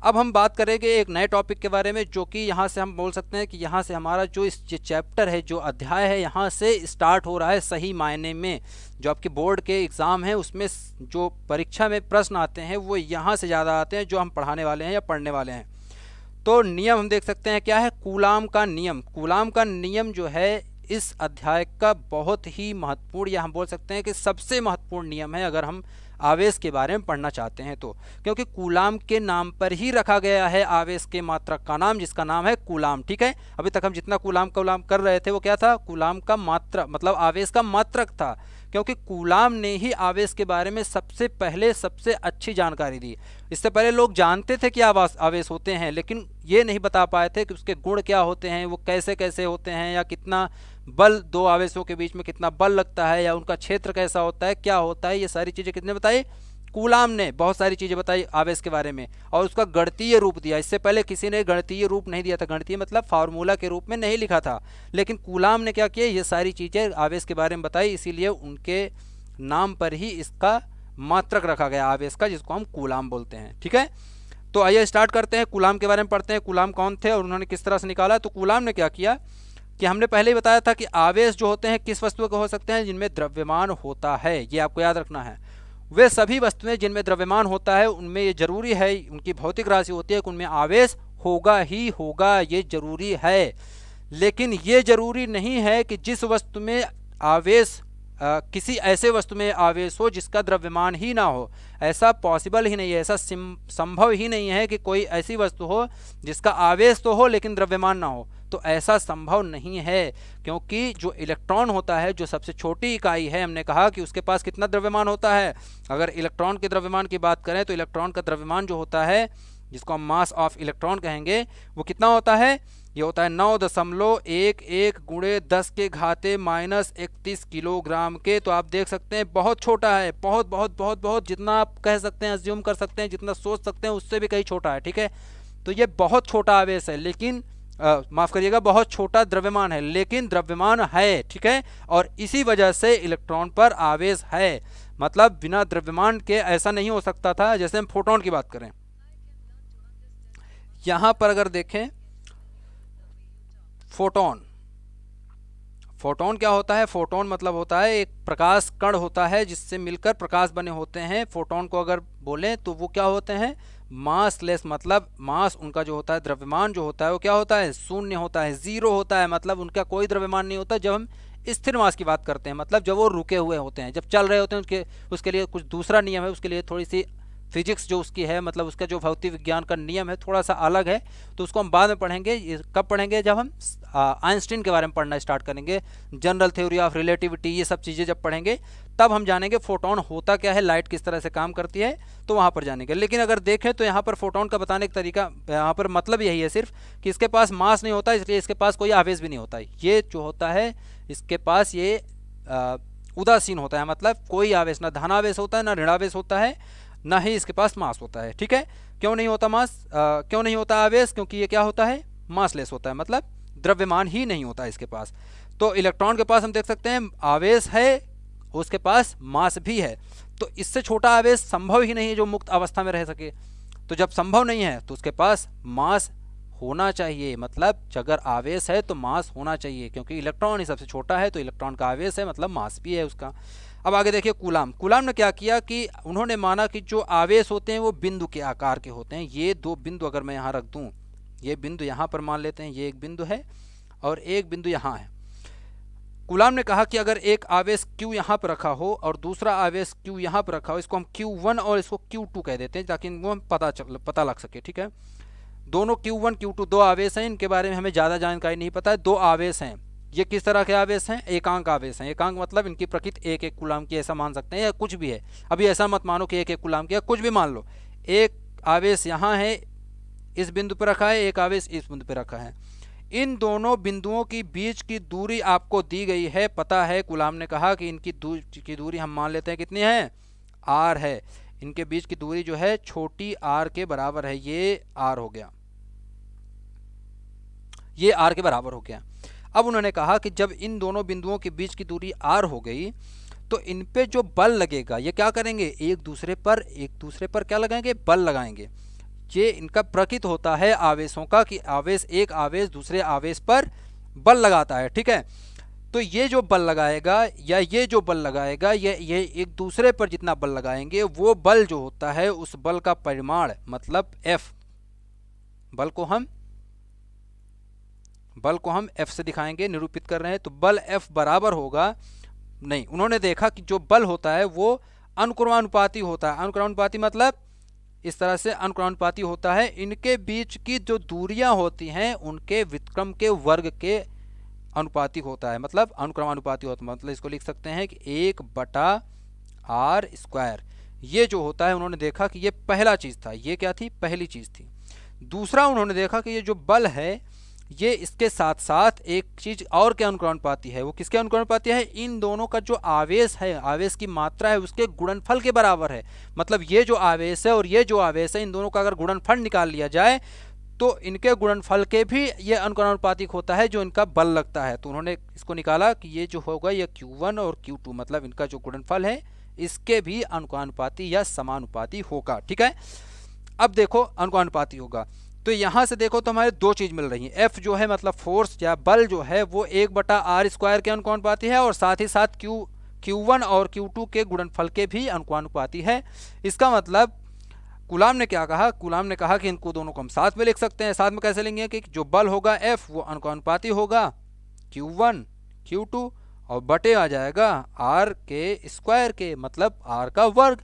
अब हम बात करेंगे एक नए टॉपिक के बारे में, जो कि यहाँ से हम बोल सकते हैं कि यहाँ से हमारा जो इस चैप्टर है, जो अध्याय है, यहाँ से स्टार्ट हो रहा है सही मायने में। जो आपके बोर्ड के एग्ज़ाम है उसमें जो परीक्षा में प्रश्न आते हैं वो यहाँ से ज़्यादा आते हैं जो हम पढ़ाने वाले हैं या पढ़ने वाले हैं। तो नियम हम देख सकते हैं क्या है, कूलाम का नियम। कूलाम का नियम जो है इस अध्याय का बहुत ही महत्वपूर्ण, या हम बोल सकते हैं कि सबसे महत्वपूर्ण नियम है अगर हम आवेश के बारे में पढ़ना चाहते हैं तो, क्योंकि कूलाम के नाम पर ही रखा गया है आवेश के मात्रक का नाम, जिसका नाम है कूलाम। ठीक है, अभी तक हम जितना कूलाम कूलाम कर रहे थे वो क्या था, कूलाम का मात्रक मतलब आवेश का मात्रक था, क्योंकि कूलाम ने ही आवेश के बारे में सबसे पहले सबसे अच्छी जानकारी दी। इससे पहले लोग जानते थे कि आवेश होते हैं, लेकिन ये नहीं बता पाए थे कि उसके गुण क्या होते हैं, वो कैसे कैसे होते हैं, या कितना बल दो आवेशों के बीच में कितना बल लगता है, या उनका क्षेत्र कैसा होता है, क्या होता है। ये सारी चीज़ें किसने बताई, कूलाम ने बहुत सारी चीज़ें बताई आवेश के बारे में, और उसका गणितीय रूप दिया। इससे पहले किसी ने गणितीय रूप नहीं दिया था, गणितीय मतलब फार्मूला के रूप में नहीं लिखा था, लेकिन कूलाम ने क्या किया, ये सारी चीज़ें आवेश के बारे में बताई, इसीलिए उनके नाम पर ही इसका मात्रक रखा गया आवेश का, जिसको हम कूलाम बोलते हैं। ठीक है, तो आइए स्टार्ट करते हैं, कूलाम के बारे में पढ़ते हैं। कूलाम कौन थे और उन्होंने किस तरह से निकाला। तो कूलाम ने क्या किया कि हमने पहले ही बताया था कि आवेश जो होते हैं किस वस्तु के हो सकते हैं, जिनमें द्रव्यमान होता है, ये आपको याद रखना है। वे सभी वस्तुएं जिनमें द्रव्यमान होता है उनमें ये जरूरी है, उनकी भौतिक राशि होती है कि उनमें आवेश होगा ही होगा, ये जरूरी है। लेकिन ये जरूरी नहीं है कि जिस वस्तु में आवेश किसी ऐसे वस्तु में आवेश हो जिसका द्रव्यमान ही ना हो, ऐसा पॉसिबल ही नहीं है, ऐसा संभव ही नहीं है कि कोई ऐसी वस्तु हो जिसका आवेश तो हो लेकिन द्रव्यमान ना हो। तो ऐसा संभव नहीं है, क्योंकि जो इलेक्ट्रॉन होता है, जो सबसे छोटी इकाई है, हमने कहा कि उसके पास कितना द्रव्यमान होता है। अगर इलेक्ट्रॉन के द्रव्यमान की बात करें तो इलेक्ट्रॉन का द्रव्यमान जो होता है, जिसको हम मास ऑफ इलेक्ट्रॉन कहेंगे, वो कितना होता है, ये होता है 9.11 गुणे 10 के घाते -31 किलोग्राम के। तो आप देख सकते हैं बहुत छोटा है, बहुत बहुत बहुत बहुत, जितना आप कह सकते हैं, अज्यूम कर सकते हैं, जितना सोच सकते हैं उससे भी कहीं छोटा है। ठीक है, तो ये बहुत छोटा आवेश है, लेकिन माफ करिएगा, बहुत छोटा द्रव्यमान है, लेकिन द्रव्यमान है। ठीक है, और इसी वजह से इलेक्ट्रॉन पर आवेश है, मतलब बिना द्रव्यमान के ऐसा नहीं हो सकता था। जैसे हम फोटोन की बात करें, यहां पर अगर देखें, फोटोन, फोटोन क्या होता है, फोटोन मतलब होता है एक प्रकाश कण होता है जिससे मिलकर प्रकाश बने होते हैं। फोटोन को अगर बोलें तो वो क्या होते हैं, मासलेस, मतलब मास उनका जो होता है, द्रव्यमान जो होता है वो क्या होता है, शून्य होता है, जीरो होता है, मतलब उनका कोई द्रव्यमान नहीं होता। जब हम स्थिर मास की बात करते हैं, मतलब जब वो रुके हुए होते हैं, जब चल रहे होते हैं, उसके लिए कुछ दूसरा नियम है, उसके लिए थोड़ी सी फिजिक्स जो उसकी है, मतलब उसका जो भौतिक विज्ञान का नियम है थोड़ा सा अलग है, तो उसको हम बाद में पढ़ेंगे। कब पढ़ेंगे, जब हम आइंस्टीन के बारे में पढ़ना स्टार्ट करेंगे, जनरल थ्योरी ऑफ रिलेटिविटी, ये सब चीज़ें जब पढ़ेंगे तब हम जानेंगे फोटोन होता क्या है, लाइट किस तरह से काम करती है, तो वहाँ पर जानेंगे। लेकिन अगर देखें तो यहाँ पर फोटोन का बताने का तरीका, यहाँ पर मतलब यही है सिर्फ कि इसके पास मास नहीं होता, इसलिए इसके पास कोई आवेश भी नहीं होता। ये जो होता है इसके पास ये उदासीन होता है, मतलब कोई आवेश, ना धनावेश होता है ना ऋणावेश होता है, ना ही इसके पास मास होता है। ठीक है, क्यों नहीं होता मास, क्यों नहीं होता आवेश, क्योंकि ये क्या होता है, मासलेस होता है, मतलब द्रव्यमान ही नहीं होता इसके पास। तो इलेक्ट्रॉन के पास हम देख सकते हैं आवेश है, उसके पास मास भी है, तो इससे छोटा आवेश संभव ही नहीं है जो मुक्त अवस्था में रह सके। तो जब संभव नहीं है तो उसके पास मास होना चाहिए, मतलब अगर आवेश है तो मास होना चाहिए, क्योंकि इलेक्ट्रॉन ही सबसे छोटा है, तो इलेक्ट्रॉन का आवेश है, मतलब मास भी है उसका। अब आगे देखिए कूलाम। कूलाम ने क्या किया कि उन्होंने माना कि जो आवेश होते हैं वो बिंदु के आकार के होते हैं। ये दो बिंदु अगर मैं यहाँ रख दूँ, ये बिंदु यहाँ पर मान लेते हैं, ये एक बिंदु है और एक बिंदु यहाँ है। कूलाम ने कहा कि अगर एक आवेश Q यहाँ पर रखा हो और दूसरा आवेश Q यहाँ पर रखा हो, इसको हम Q1 और इसको Q2 कह देते हैं ताकि वो हम पता लग सके। ठीक है, दोनों Q1 Q2 दो आवेश हैं, इनके बारे में हमें ज़्यादा जानकारी नहीं पता है। दो आवेश हैं, ये किस तरह के आवेश हैं, एकांक आवेश हैं। एकांक मतलब इनकी प्रकृति एक एक कूलाम की, ऐसा मान सकते हैं, या कुछ भी है। अभी ऐसा मत मानो कि एक एक कूलाम की, या कुछ भी मान लो। एक आवेश यहाँ है, इस बिंदु पर रखा है, एक आवेश इस बिंदु पर रखा है। इन दोनों बिंदुओं की बीच की दूरी आपको दी गई है, पता है। कूलाम ने कहा कि इनकी दूरी हम मान लेते हैं कितनी है, r है। इनके बीच की दूरी जो है छोटी r के बराबर है, ये r हो गया, ये r के बराबर हो गया। अब उन्होंने कहा कि जब इन दोनों बिंदुओं के बीच की दूरी r हो गई तो इन पे जो बल लगेगा, ये क्या करेंगे, एक दूसरे पर क्या लगाएंगे, बल लगाएंगे। ये इनका प्रकृति होता है आवेशों का कि एक आवेश दूसरे आवेश पर बल लगाता है। ठीक है, तो ये जो बल लगाएगा या ये जो बल लगाएगा, ये एक दूसरे पर जितना बल लगाएंगे, वो बल जो होता है उस बल का परिमाण, मतलब F, बल को हम बल को हम F से दिखाएंगे, निरूपित कर रहे हैं, तो बल F बराबर होगा, नहीं, उन्होंने देखा कि जो बल होता है वो अनुक्रमानुपाती होता है। अनुक्रमानुपाती मतलब इस तरह से अनुक्रमानुपाती होता है, इनके बीच की जो दूरियां होती हैं उनके व्युत्क्रम के वर्ग के अनुपाती होता है, मतलब अनुक्रमानुपाती होता है। मतलब इसको लिख सकते हैं कि 1/r²। ये जो होता है, उन्होंने देखा कि ये पहला चीज था, ये क्या थी, पहली चीज थी। दूसरा उन्होंने देखा कि ये जो बल है ये इसके साथ साथ एक चीज और के अनुक्रमानुपाती है। वो किसके अनुक्रमानुपाती है, इन दोनों का जो आवेश है, आवेश की मात्रा है, उसके गुणनफल के बराबर है। मतलब ये जो आवेश है और ये जो आवेश है, इन दोनों का अगर गुणनफल निकाल लिया जाए तो इनके गुणनफल के भी ये अनुक्रमानुपातिक होता है जो इनका बल लगता है। तो उन्होंने इसको निकाला कि ये जो होगा ये Q1 और Q2, मतलब इनका जो गुणनफल है इसके भी अनुक्रमानुपाती या समानुपाती होगा। ठीक है, अब देखो अनुक्रमानुपाती होगा, तो यहां से देखो तो हमारे दो चीज मिल रही है। F जो है मतलब फोर्स या बल जो है वो 1/r² के अनुक्रमानुपाती है, और साथ ही साथ Q1 और Q2 के गुणनफल के भी अनुक्रमानुपाती है। इसका मतलब कूलाम ने क्या कहा, कूलाम ने कहा कि इनको दोनों को हम साथ में लिख सकते हैं। साथ में कैसे लेंगे कि जो बल होगा F वो अनुक्रमानुपाती होगा Q1 Q2 और बटे आ जाएगा r² के, मतलब r का वर्ग।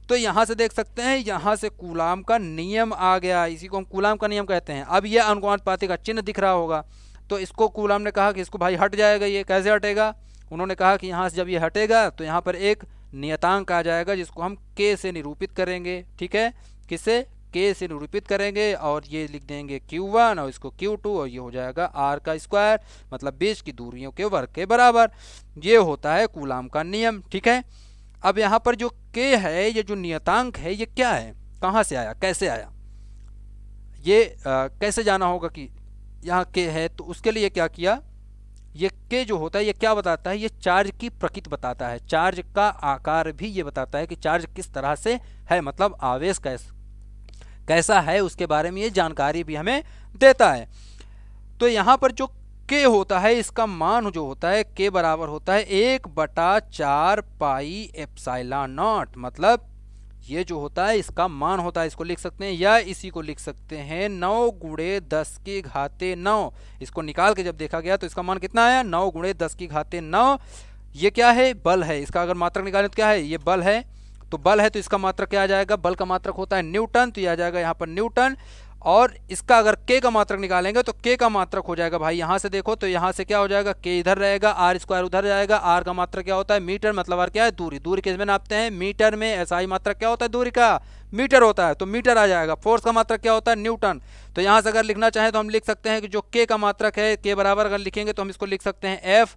तो यहां से देख सकते हैं, यहां से कूलाम का नियम आ गया, इसी को हम कूलाम का नियम कहते हैं। अब यह अनुक्रमानुपाती का चिन्ह दिख रहा होगा, तो इसको कूलाम ने कहा कि इसको भाई हट जाएगा। ये कैसे हटेगा, उन्होंने कहा कि यहाँ से जब ये हटेगा तो यहाँ पर एक नियतांक आ जाएगा जिसको हम k से निरूपित करेंगे। ठीक है, किसे, k से निरूपित करेंगे, और ये लिख देंगे Q1 और इसको Q2, और ये हो जाएगा r², मतलब बीच की दूरियों के वर्ग के बराबर। ये होता है कूलाम का नियम। ठीक है, अब यहाँ पर जो k है, ये जो नियतांक है, ये क्या है, कहाँ से आया, कैसे आया, ये कैसे जाना होगा कि यहाँ k है। तो उसके लिए क्या किया, ये k जो होता है ये क्या बताता है, ये चार्ज की प्रकृति बताता है, चार्ज का आकार भी ये बताता है कि चार्ज किस तरह से है, मतलब आवेश कैसा है उसके बारे में ये जानकारी भी हमें देता है। तो यहाँ पर जो k होता है इसका मान जो होता है k बराबर होता है 1/4 पाई एप्सिलॉन नॉट, मतलब ये जो होता है इसका मान होता है, इसको लिख सकते हैं या इसी को लिख सकते हैं 9 × 10⁹। इसको निकाल के जब देखा गया तो इसका मान कितना आया, 9 × 10⁹। ये क्या है, बल है। इसका अगर मात्रक निकालें तो क्या है, ये बल है। तो बल है तो इसका मात्रक क्या आ जाएगा, बल का मात्रक होता है न्यूटन, तो ये आ जाएगा यहाँ पर न्यूटन। और इसका अगर k का मात्रक निकालेंगे तो k का मात्रक हो जाएगा भाई, यहाँ से देखो तो यहाँ से क्या हो जाएगा, k इधर रहेगा, r² उधर जाएगा। r का मात्रक क्या होता है, मीटर, मतलब r क्या है, दूरी। दूरी किस में नापते हैं, मीटर में। SI मात्रक क्या होता है, दूरी का, मीटर होता है, तो मीटर आ जाएगा। फोर्स का मात्रक क्या होता है, न्यूटन। तो यहाँ से अगर लिखना चाहें तो हम लिख सकते हैं कि जो k का मात्रक है, k बराबर अगर लिखेंगे तो हम इसको लिख सकते हैं F।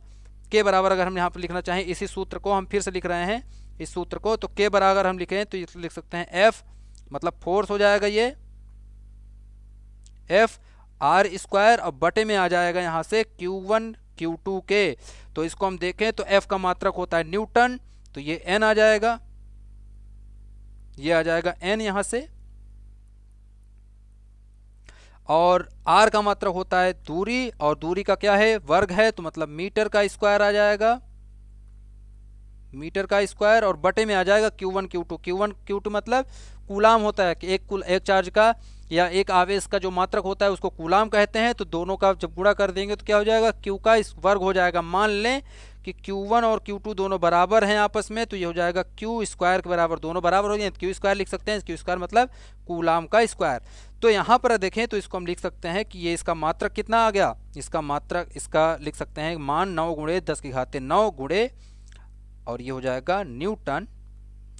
k बराबर अगर हम यहाँ पर लिखना चाहें, इसी सूत्र को हम फिर से लिख रहे हैं, इस सूत्र को, तो k बराबर हम लिखें तो लिख सकते हैं F, मतलब फोर्स हो जाएगा ये F r², और बटे में आ जाएगा यहाँ से Q1 Q2 के। तो इसको हम देखें तो F का मात्रक होता है न्यूटन, तो ये N आ जाएगा, ये आ जाएगा N यहाँ से, और R का मात्रक होता है दूरी, और दूरी का क्या है, वर्ग है, तो मतलब मीटर का स्क्वायर आ जाएगा, मीटर का स्क्वायर, और बटे में आ जाएगा Q1 Q2। Q1 Q2 मतलब कूलाम होता है कि एक चार्ज का या एक आवेश का जो मात्रक होता है उसको कूलाम कहते हैं। तो दोनों का जब गुणा कर देंगे तो क्या हो जाएगा, Q का वर्ग हो जाएगा। मान लें कि Q1 और Q2 दोनों बराबर हैं आपस में, तो ये हो जाएगा Q² के बराबर, दोनों बराबर हो जाए Q² लिख सकते हैं। Q² मतलब कूलाम का स्क्वायर। तो यहाँ पर देखें तो इसको हम लिख सकते हैं कि ये इसका मात्रक कितना आ गया, इसका मात्रक, इसका लिख सकते हैं मान 9 × 10⁹ गुणे, और ये हो जाएगा न्यूटन,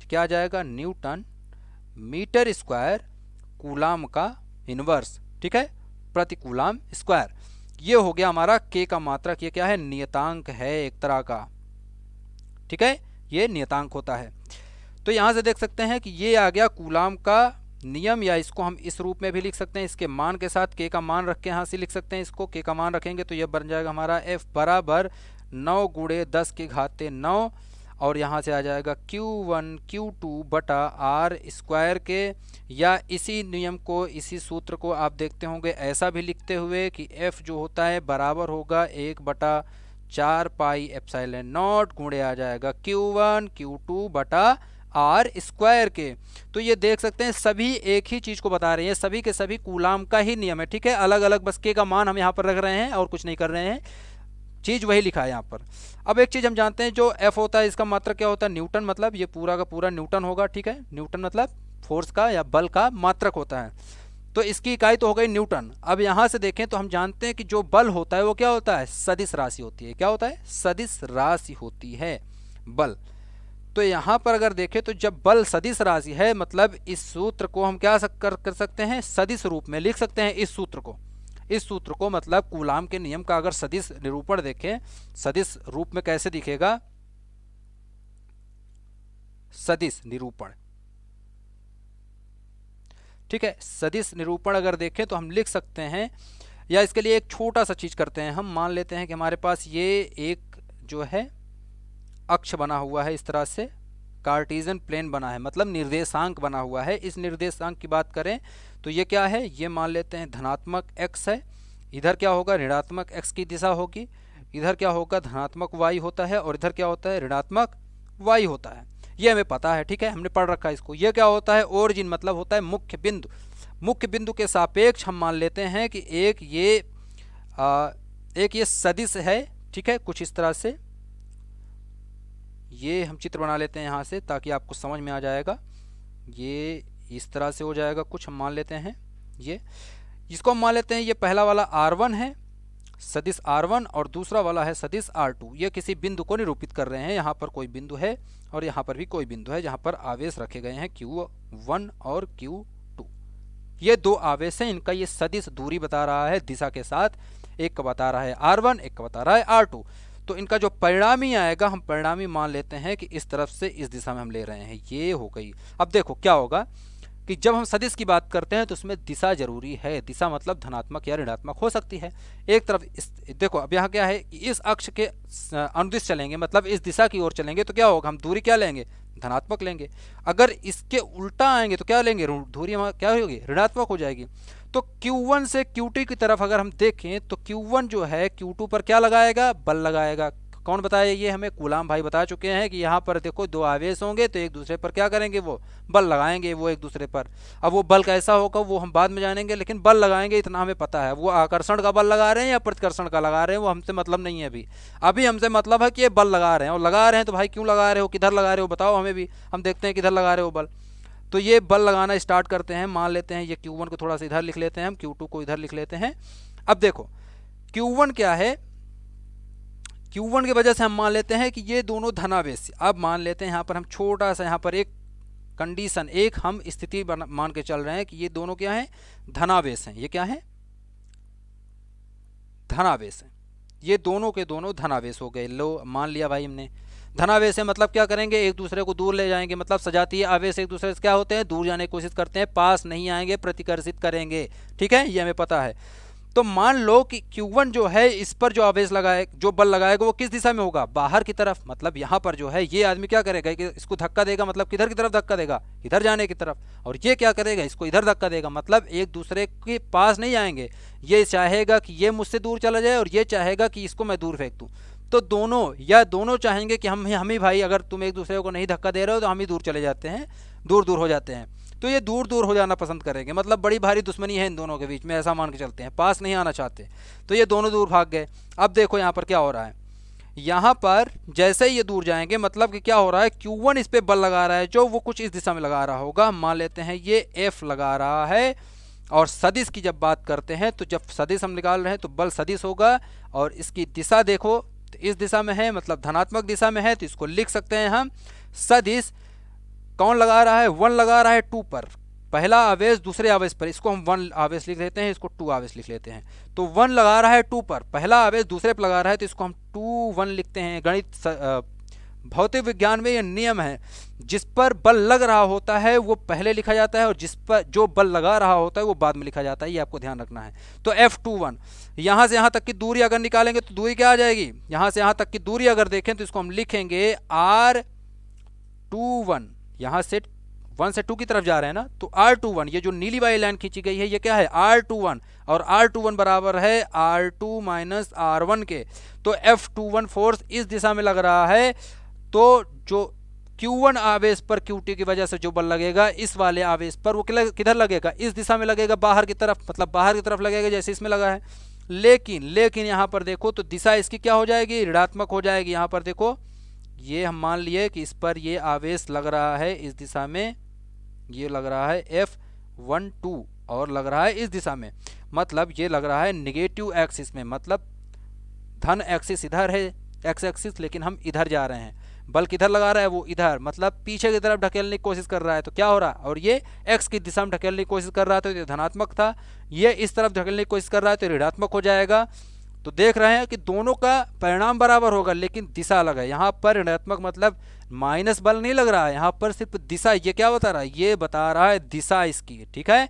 क्या आ जाएगा, न्यूटन मीटर स्क्वायर कूलाम का इनवर्स। ठीक है, प्रति कूलाम स्क्वायर। ये हो गया हमारा k का मात्रक, ये क्या है, नियतांक है एक तरह का। ठीक है, ये नियतांक होता है। तो यहां से देख सकते हैं कि ये आ गया कूलाम का नियम, या इसको हम इस रूप में भी लिख सकते हैं, इसके मान के साथ k का मान रख के यहाँ से लिख सकते हैं। इसको k का मान रखेंगे तो ये बन जाएगा हमारा F बराबर 9 × 10⁹, और यहाँ से आ जाएगा Q1 Q2 बटा r² के, या इसी नियम को, इसी सूत्र को आप देखते होंगे ऐसा भी लिखते हुए कि F जो होता है बराबर होगा 1/4 पाई एप्सिलॉन नॉट गुणे आ जाएगा Q1 Q2 बटा आर स्क्वायर के। तो ये देख सकते हैं सभी एक ही चीज को बता रहे हैं, सभी के सभी कूलाम का ही नियम है, ठीक है। अलग अलग बस के का मान हम यहाँ पर रख रहे हैं और कुछ नहीं कर रहे हैं, चीज वही लिखा है यहाँ पर। अब एक चीज हम जानते हैं, जो एफ होता है इसका मात्रक क्या होता है, न्यूटन, मतलब ये पूरा का पूरा न्यूटन होगा, ठीक है। न्यूटन मतलब फोर्स का या बल का मात्रक होता है, तो इसकी इकाई तो हो गई न्यूटन। अब यहाँ से देखें तो हम जानते हैं कि जो बल होता है वो क्या होता है, सदिश राशि होती है। क्या होता है, सदिश राशि होती है बल। तो यहाँ पर अगर देखें तो जब बल सदिश राशि है, मतलब इस सूत्र को हम क्या कर सकते हैं, सदिश रूप में लिख सकते हैं। इस सूत्र को मतलब कूलाम के नियम का अगर सदिश निरूपण देखें, सदिश रूप में कैसे दिखेगा, सदिश निरूपण, ठीक है। सदिश निरूपण अगर देखें तो हम लिख सकते हैं, या इसके लिए एक छोटा सा चीज करते हैं। हम मान लेते हैं कि हमारे पास ये एक जो है अक्ष बना हुआ है, इस तरह से कार्टेशियन प्लेन बना है, मतलब निर्देशांक बना हुआ है। इस निर्देशांक की बात करें तो ये क्या है, ये मान लेते हैं धनात्मक x है। इधर क्या होगा, ऋणात्मक x की दिशा होगी। इधर क्या होगा, धनात्मक y होता है, और इधर क्या होता है, ऋणात्मक y होता है। ये हमें पता है, ठीक है, हमने पढ़ रखा है इसको। ये क्या होता है, ओरिजिन मतलब होता है मुख्य बिंदु। मुख्य बिंदु के सापेक्ष हम मान लेते हैं कि एक ये सदिश है, ठीक है। कुछ इस तरह से ये हम चित्र बना लेते हैं यहाँ से, ताकि आपको समझ में आ जाएगा। ये इस तरह से हो जाएगा कुछ, हम मान लेते हैं ये, इसको हम मान लेते हैं ये पहला वाला R1 है, सदिश R1, और दूसरा वाला है सदिश R2। ये किसी बिंदु को निरूपित कर रहे हैं। यहाँ पर कोई बिंदु है और यहाँ पर भी कोई बिंदु है, जहाँ पर आवेश रखे गए हैं Q1 और Q2। ये दो आवेश हैं, इनका ये सदिश दूरी बता रहा है दिशा के साथ। एक का बता रहा है R1, एक का बता रहा है R2। तो इनका जो परिणामी आएगा, हम परिणामी मान लेते हैं कि इस तरफ से इस दिशा में हम ले रहे हैं। ये हो गई। अब देखो क्या होगा कि जब हम सदिश की बात करते हैं तो उसमें दिशा जरूरी है। दिशा मतलब धनात्मक या ऋणात्मक हो सकती है। एक तरफ देखो, अब यहाँ क्या है, इस अक्ष के अनुदिश चलेंगे, मतलब इस दिशा की ओर चलेंगे, तो क्या होगा, हम दूरी क्या लेंगे, धनात्मक लेंगे। अगर इसके उल्टा आएंगे तो क्या लेंगे, दूरी क्या होगी, ऋणात्मक हो जाएगी। तो Q1 से Q2 की तरफ अगर हम देखें तो Q1 जो है Q2 पर क्या लगाएगा, बल लगाएगा। कौन बताया, ये हमें कूलाम भाई बता चुके हैं कि यहाँ पर देखो दो आवेश होंगे तो एक दूसरे पर क्या करेंगे, वो बल लगाएंगे वो एक दूसरे पर। अब वो बल कैसा होगा वो हम बाद में जानेंगे, लेकिन बल लगाएंगे इतना हमें पता है। वो आकर्षण का बल लगा रहे हैं या प्रतिकर्षण का लगा रहे हैं, वो हमसे मतलब नहीं है अभी। अभी हमसे मतलब है कि ये बल लगा रहे हैं, और लगा रहे हैं तो भाई क्यों लगा रहे हो, किधर लगा रहे हो, बताओ हमें भी, हम देखते हैं किधर लगा रहे हो बल। तो ये बल लगाना स्टार्ट करते हैं। मान लेते हैं ये Q1 को थोड़ा सा इधर लिख लेते हैं, हम Q2 को इधर लिख लेते हैं। अब देखो Q1 क्या है, Q1 की वजह से हम मान लेते हैं कि ये दोनों धनावेश। अब मान लेते हैं यहाँ पर हम छोटा सा, यहाँ पर एक कंडीशन, एक हम स्थिति मान के चल रहे हैं कि ये दोनों क्या है, धनावेश हैं। ये क्या है, धनावेश हैं। ये दोनों के दोनों धनावेश हो गए। लो मान लिया भाई हमने, धनावेश है मतलब क्या करेंगे, एक दूसरे को दूर ले जाएंगे। मतलब सजातीय आवेश एक दूसरे से क्या होते हैं, दूर जाने की कोशिश करते हैं, पास नहीं आएंगे, प्रतिकर्षित करेंगे, ठीक है, ये हमें पता है। तो मान लो कि Q1 जो है इस पर जो आवेश लगाए, जो बल लगाएगा वो किस दिशा में होगा, बाहर की तरफ। मतलब यहाँ पर जो है ये आदमी क्या करेगा कि इसको धक्का देगा, मतलब किधर की तरफ धक्का देगा, इधर जाने की तरफ। और ये क्या करेगा, इसको इधर धक्का देगा, मतलब एक दूसरे के पास नहीं आएंगे। ये चाहेगा कि ये मुझसे दूर चला जाए और ये चाहेगा कि इसको मैं दूर फेंक दूँ। तो दोनों, या दोनों चाहेंगे कि हम ही भाई, अगर तुम एक दूसरे को नहीं धक्का दे रहे हो तो हम ही दूर चले जाते हैं, दूर दूर हो जाते हैं। तो ये दूर दूर हो जाना पसंद करेंगे, मतलब बड़ी भारी दुश्मनी है इन दोनों के बीच में, ऐसा मान के चलते हैं, पास नहीं आना चाहते। तो ये दोनों दूर भाग गए। अब देखो यहाँ पर क्या हो रहा है, यहाँ पर जैसे ही ये दूर जाएंगे, मतलब कि क्या हो रहा है, Q1 इस पर बल लगा रहा है, जो वो कुछ इस दिशा में लगा रहा होगा। हम मान लेते हैं ये F लगा रहा है। और सदिश की जब बात करते हैं तो जब सदिश हम निकाल रहे हैं तो बल सदिश होगा, और इसकी दिशा देखो तो इस दिशा में है, मतलब धनात्मक दिशा में है, तो इसको लिख सकते हैं हम सदिश। कौन लगा रहा है, 1 लगा रहा है 2 पर, पहला आवेश दूसरे आवेश पर, इसको हम 1 आवेश लिख लेते हैं, इसको 2 आवेश लिख लेते हैं। तो 1 लगा रहा है 2 पर, पहला आवेश दूसरे पर लगा रहा है, तो इसको हम 2 1 लिखते हैं। गणित भौतिक विज्ञान में ये नियम है, जिस पर बल लग रहा होता है वो पहले लिखा जाता है, और जिस पर जो बल लगा रहा होता है वो बाद में लिखा जाता है। ये आपको ध्यान रखना है। तो F21, यहाँ से यहाँ तक की दूरी अगर निकालेंगे तो दूरी क्या आ जाएगी, यहाँ से यहाँ तक की दूरी अगर देखें तो इसको हम लिखेंगे R21। यहाँ से 1 से 2 की तरफ जा रहे हैं ना, तो R21, ये जो नीली वाली लाइन खींची गई है ये क्या है, R21, और R21 बराबर है R2 माइनस R1 के। तो F21 फोर्स इस दिशा में लग रहा है, तो जो Q1 आवेश पर Q2 की वजह से जो बल लगेगा इस वाले आवेश पर वो किधर लगेगा, इस दिशा में लगेगा, बाहर की तरफ, मतलब बाहर की तरफ लगेगा जैसे इसमें लगा है। लेकिन यहाँ पर देखो तो दिशा इसकी क्या हो जाएगी, ऋणात्मक हो जाएगी। यहाँ पर देखो ये हम मान लिए कि इस पर ये आवेश लग रहा है इस दिशा में, ये लग रहा है F12 और लग रहा है इस दिशा में, मतलब ये लग रहा है निगेटिव एक्सिस में, मतलब धन एक्सिस इधर है एक्स एक्सिस, लेकिन हम इधर जा रहे हैं। बल किधर लगा रहा है, वो इधर, मतलब पीछे की तरफ ढकेलने की कोशिश कर रहा है। तो क्या हो रहा है, और ये एक्स की दिशा में ढकेलने की कोशिश कर रहा था तो ये धनात्मक था, ये इस तरफ ढकेलने की कोशिश कर रहा है तो ऋणात्मक हो जाएगा। तो देख रहे हैं कि दोनों का परिणाम बराबर होगा लेकिन दिशा अलग है। यहाँ पर ऋणात्मक मतलब माइनस बल नहीं लग रहा है, यहाँ पर सिर्फ दिशा, ये क्या बता रहा है, ये बता रहा है दिशा इसकी, ठीक है।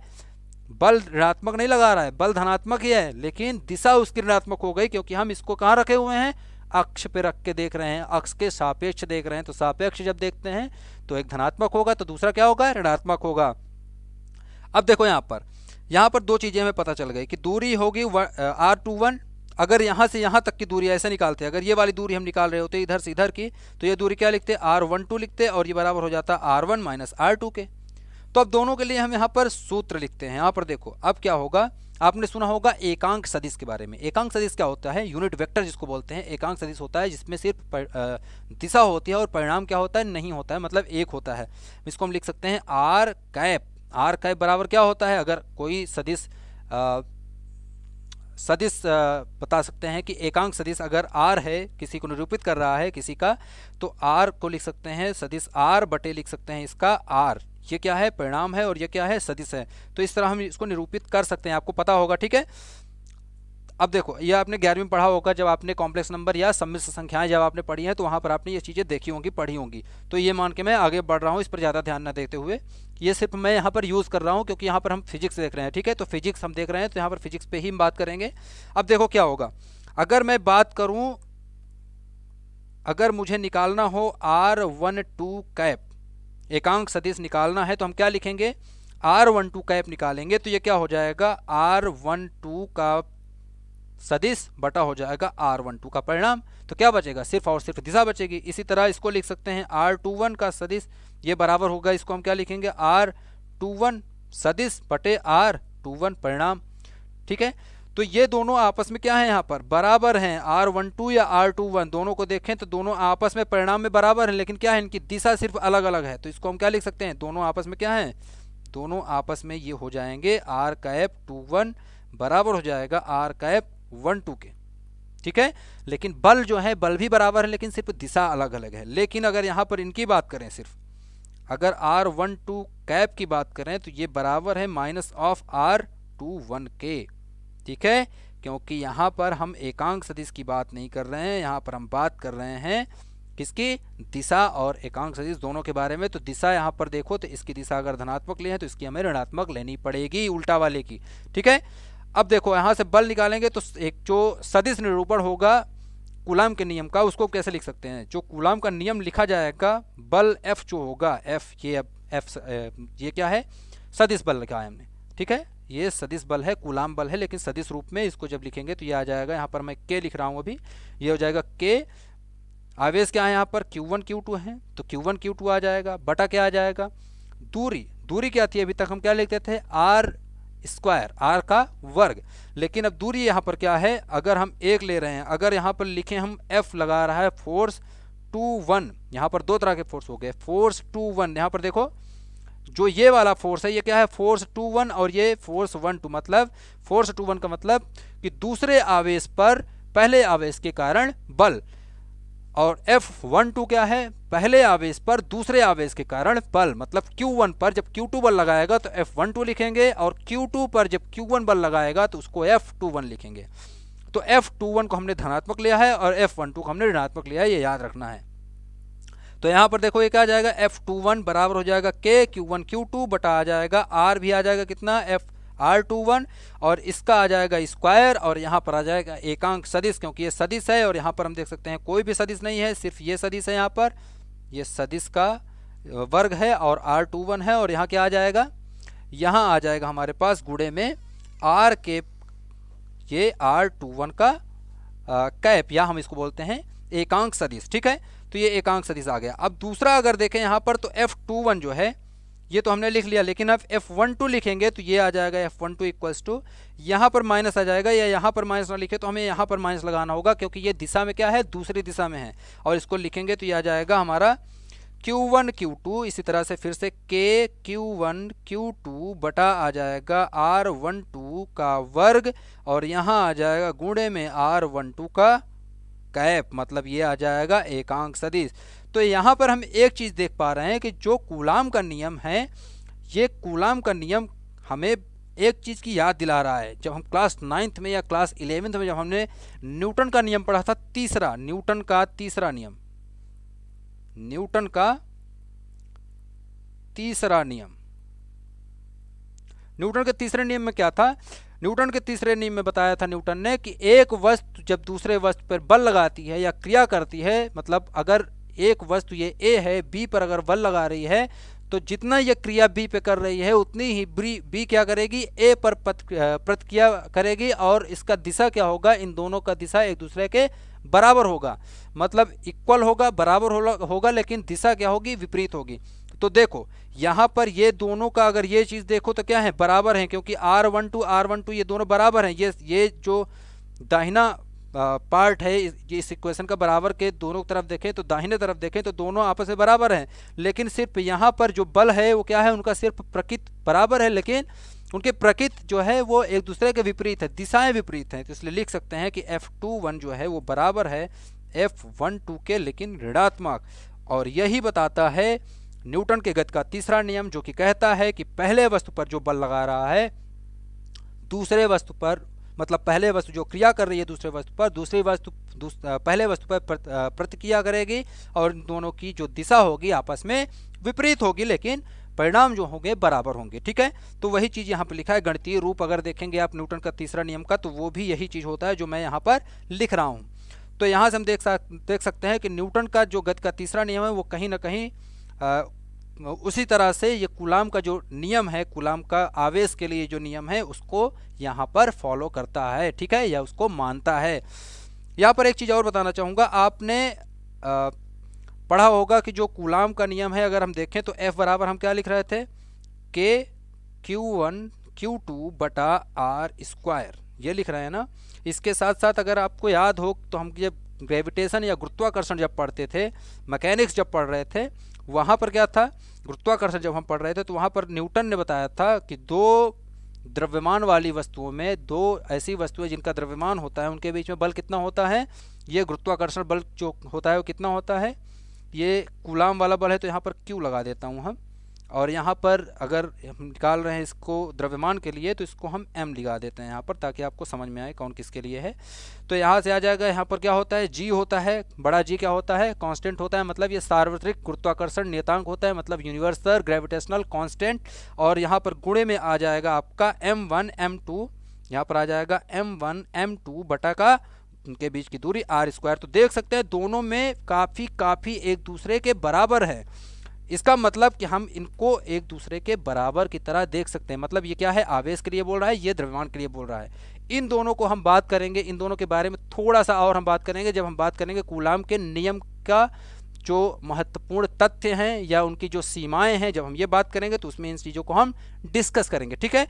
बल ऋणात्मक नहीं लगा रहा है, बल धनात्मक ही है, लेकिन दिशा उसकी ऋणात्मक हो गई क्योंकि हम इसको कहाँ रखे हुए हैं, अक्ष पे रख के देख रहे हैं, अक्ष के सापेक्ष देख रहे हैं। तो सापेक्ष जब देखते हैं तो एक धनात्मक होगा तो दूसरा क्या होगा, ऋणात्मक होगा। अब देखो यहाँ पर दो चीजें हमें पता चल गई कि दूरी होगी R21, अगर यहाँ से यहाँ तक की दूरी ऐसे निकालते, अगर ये वाली दूरी हम निकाल रहे होते इधर से इधर की, तो ये दूरी क्या लिखते, R12 लिखते, और ये बराबर हो जाता R1 माइनस R2 के। तो अब दोनों के लिए हम यहाँ पर सूत्र लिखते हैं। यहाँ पर देखो अब क्या होगा, आपने सुना होगा एकांक सदिश के बारे में। एकांक सदिश क्या होता है, यूनिट वेक्टर जिसको बोलते हैं। एकांक सदिश होता है जिसमें सिर्फ दिशा होती है और परिणाम क्या होता है, नहीं होता है, मतलब एक होता है। इसको हम लिख सकते हैं आर कैप। आर कैप बराबर क्या होता है, अगर कोई सदिश बता सकते हैं कि एकांक सदिश अगर आर है, किसी को निरूपित कर रहा है किसी का, तो आर को लिख सकते हैं सदिश आर बटे लिख सकते हैं इसका आर। ये क्या है, परिणाम है, और ये क्या है, सदिश है। तो इस तरह हम इसको निरूपित कर सकते हैं, आपको पता होगा, ठीक है। अब देखो ये आपने 11वीं में पढ़ा होगा, जब आपने कॉम्प्लेक्स नंबर या सम्मिश्र संख्याएं जब आपने पढ़ी हैं तो वहाँ पर आपने ये चीज़ें देखी होंगी, पढ़ी होंगी। तो ये मान के मैं आगे बढ़ रहा हूँ, इस पर ज़्यादा ध्यान ना देते हुए, ये सिर्फ मैं यहाँ पर यूज़ कर रहा हूँ क्योंकि यहाँ पर हम फिजिक्स देख रहे हैं, ठीक है। तो फिजिक्स हम देख रहे हैं तो यहाँ पर फिजिक्स पे ही हम बात करेंगे। अब देखो क्या होगा, अगर मैं बात करूँ, अगर मुझे निकालना हो R12 कैप, एकांक सदिश निकालना है तो हम क्या लिखेंगे, R12 कैप निकालेंगे। तो ये क्या हो जाएगा, R12 का सदिश बटा हो जाएगा R12 का परिणाम। तो क्या बचेगा, सिर्फ और सिर्फ दिशा बचेगी। इसी तरह इसको लिख सकते हैं R21 का सदिश, ये बराबर होगा, इसको हम क्या लिखेंगे, R21 सदिश बटे R21 परिणाम, ठीक है। तो ये दोनों आपस में क्या है, यहाँ पर बराबर हैं। R12 या R21 दोनों को देखें तो दोनों आपस में परिणाम में बराबर हैं, लेकिन क्या है, इनकी दिशा सिर्फ अलग अलग है। तो इसको हम क्या लिख सकते हैं, दोनों आपस में क्या है, दोनों आपस में ये हो जाएंगे R कैप 21 बराबर हो जाएगा R कैप 12 के, ठीक है। लेकिन बल जो है, बल भी बराबर है लेकिन सिर्फ दिशा अलग अलग है। लेकिन अगर यहाँ पर इनकी बात करें, सिर्फ अगर R12 कैप की बात करें तो ये बराबर है माइनस ऑफ R21 के, ठीक है। क्योंकि यहाँ पर हम एकांक सदिश की बात नहीं कर रहे हैं, यहाँ पर हम बात कर रहे हैं किसकी, दिशा और एकांक सदिश दोनों के बारे में। तो दिशा यहाँ पर देखो तो इसकी दिशा अगर धनात्मक ले है तो इसकी हमें ऋणात्मक लेनी पड़ेगी, उल्टा वाले की, ठीक है। अब देखो यहाँ से बल निकालेंगे तो एक जो सदिश निरूपण होगा कूलाम के नियम का, उसको कैसे लिख सकते हैं, जो कूलाम का नियम लिखा जाएगा, बल F जो होगा, F ये क्या है, सदिश बल लिखा है हमने, ठीक है। ये सदिश बल है, कूलाम बल है, लेकिन सदिश रूप में इसको जब लिखेंगे तो ये आ जाएगा, यहाँ पर मैं K लिख रहा हूँ अभी, ये हो जाएगा K। आवेश क्या है यहाँ पर, Q1 Q2 है, तो Q1 Q2 आ जाएगा, बटा क्या आ जाएगा, दूरी क्या थी, अभी तक हम क्या लिखते थे, R स्क्वायर, R का वर्ग। लेकिन अब दूरी यहाँ पर क्या है, अगर हम एक ले रहे हैं, अगर यहाँ पर लिखें हम F लगा रहा है फोर्स 2-1, यहाँ पर दो तरह के फोर्स हो गए, फोर्स 2-1, यहाँ पर देखो जो ये वाला फोर्स है ये क्या है, फोर्स 2-1, और ये फोर्स 1-2, मतलब फोर्स 2-1 का मतलब कि दूसरे आवेश पर पहले आवेश के कारण बल, और F12 क्या है, पहले आवेश पर दूसरे आवेश के कारण बल, मतलब Q1 पर जब Q2 बल लगाएगा तो F12 लिखेंगे, और Q2 पर जब Q1 बल लगाएगा तो उसको F21 लिखेंगे। तो F21 को हमने धनात्मक लिया है और F12 को हमने ऋणात्मक लिया है, ये याद रखना है। तो यहाँ पर देखो ये क्या आ जाएगा, F21 बराबर हो जाएगा K Q1 Q2 बटा आ जाएगा R भी आ जाएगा कितना, R21, और इसका आ जाएगा स्क्वायर, और यहाँ पर आ जाएगा एकांक सदिश, क्योंकि ये सदिश है, और यहाँ पर हम देख सकते हैं कोई भी सदिश नहीं है, सिर्फ ये सदिश है, यहाँ पर ये सदिश का वर्ग है और R21 है, और यहाँ क्या आ जाएगा, यहाँ आ जाएगा हमारे पास गुणे में R के, ये R21 का कैप, या हम इसको बोलते हैं एकांक सदिश, ठीक है। तो ये एकांक सदिश आ गया। अब दूसरा अगर देखें यहाँ पर तो F21 जो है ये तो हमने लिख लिया, लेकिन अब F12 लिखेंगे तो ये आ जाएगा F12 इक्वल्स टू, यहाँ पर माइनस आ जाएगा, या यहाँ पर माइनस ना लिखे तो हमें यहाँ पर माइनस लगाना होगा क्योंकि ये दिशा में क्या है, दूसरी दिशा में है। और इसको लिखेंगे तो ये आ जाएगा हमारा Q1 Q2, इसी तरह से फिर से K Q1 Q2 बटा आ जाएगा R12 का वर्ग, और यहाँ आ जाएगा गुणे में R12 का कैप, मतलब ये आ जाएगा एकांक सदिश। तो यहाँ पर हम एक चीज़ देख पा रहे हैं कि जो कूलाम का नियम है, ये कूलाम का नियम हमें एक चीज़ की याद दिला रहा है। जब हम क्लास 9th में या क्लास 11th में जब हमने न्यूटन का नियम पढ़ा था, न्यूटन का तीसरा नियम, न्यूटन के तीसरे नियम में क्या था, न्यूटन के तीसरे नियम में बताया था न्यूटन ने कि एक वस्तु जब दूसरे वस्तु पर बल लगाती है या क्रिया करती है, मतलब अगर एक वस्तु ये A है, B पर अगर बल लगा रही है तो जितना ये क्रिया B पे कर रही है उतनी ही B क्या करेगी, A पर प्रतिक्रिया करेगी, और इसका दिशा क्या होगा, इन दोनों का दिशा एक दूसरे के बराबर होगा, मतलब इक्वल होगा, बराबर होगा, लेकिन दिशा क्या होगी, विपरीत होगी। तो देखो यहाँ पर ये दोनों का अगर ये चीज़ देखो तो क्या है, बराबर है, क्योंकि R12 ये दोनों बराबर हैं। ये जो दाहिना पार्ट है इस इक्वेशन का, बराबर के दोनों तरफ देखें तो दाहिने तरफ देखें तो दोनों आपस में बराबर हैं, लेकिन सिर्फ यहाँ पर जो बल है वो क्या है, उनका सिर्फ प्रकृति बराबर है, लेकिन उनके प्रकृति जो है वो एक दूसरे के विपरीत है, दिशाएं विपरीत हैं। तो इसलिए लिख सकते हैं कि F21 जो है वो बराबर है F12 के, लेकिन ऋणात्मक। और यही बताता है न्यूटन के गति का तीसरा नियम, जो कि कहता है कि पहले वस्तु पर जो बल लगा रहा है दूसरे वस्तु पर, मतलब पहले वस्तु जो क्रिया कर रही है दूसरे वस्तु पर, दूसरी वस्तु पहले वस्तु पर प्रतिक्रिया करेगी, और दोनों की जो दिशा होगी आपस में विपरीत होगी, लेकिन परिणाम जो होंगे बराबर होंगे। ठीक है, तो वही चीज़ यहाँ पर लिखा है। गणितीय रूप अगर देखेंगे आप न्यूटन का तीसरा नियम का, तो वो भी यही चीज़ होता है जो मैं यहाँ पर लिख रहा हूँ। तो यहाँ से हम देख सकते हैं कि न्यूटन का जो गति का तीसरा नियम है वो कहीं ना कहीं उसी तरह से ये कूलाम का जो नियम है, कूलाम का आवेश के लिए जो नियम है उसको यहाँ पर फॉलो करता है। ठीक है, या उसको मानता है। यहाँ पर एक चीज़ और बताना चाहूँगा, आपने पढ़ा होगा कि जो कूलाम का नियम है अगर हम देखें तो F बराबर हम क्या लिख रहे थे, K Q1 Q2 बटा R², ये लिख रहे हैं ना। इसके साथ साथ अगर आपको याद हो तो हम जब ग्रेविटेशन या गुरुत्वाकर्षण जब पढ़ते थे, मैकेनिक्स जब पढ़ रहे थे, वहाँ पर क्या था, गुरुत्वाकर्षण जब हम पढ़ रहे थे तो वहाँ पर न्यूटन ने बताया था कि दो द्रव्यमान वाली वस्तुओं में, दो ऐसी वस्तुएं जिनका द्रव्यमान होता है उनके बीच में बल कितना होता है, ये गुरुत्वाकर्षण बल जो होता है वो कितना होता है, ये कूलाम वाला बल है। तो यहाँ पर Q लगा देता हूँ हम, और यहाँ पर अगर हम निकाल रहे हैं इसको द्रव्यमान के लिए तो इसको हम M लगा देते हैं यहाँ पर, ताकि आपको समझ में आए कौन किसके लिए है। तो यहाँ से आ जाएगा, यहाँ पर क्या होता है, G होता है, बड़ा G क्या होता है, कांस्टेंट होता है, मतलब ये सार्वत्रिक गुरुत्वाकर्षण नियतांक होता है, मतलब यूनिवर्सल ग्रेविटेशनल कांस्टेंट। और यहाँ पर गुणे में आ जाएगा आपका M1 M2, यहाँ पर आ जाएगा M1 M2 बटा का उनके बीच की दूरी R²। तो देख सकते हैं दोनों में काफ़ी एक दूसरे के बराबर है। इसका मतलब कि हम इनको एक दूसरे के बराबर की तरह देख सकते हैं। मतलब ये क्या है, आवेश के लिए बोल रहा है, ये द्रव्यमान के लिए बोल रहा है। इन दोनों को हम बात करेंगे, इन दोनों के बारे में थोड़ा सा और हम बात करेंगे जब हम बात करेंगे कूलाम के नियम का जो महत्वपूर्ण तथ्य हैं या उनकी जो सीमाएं हैं, जब हम ये बात करेंगे तो उसमें इन चीज़ों को हम डिस्कस करेंगे। ठीक है,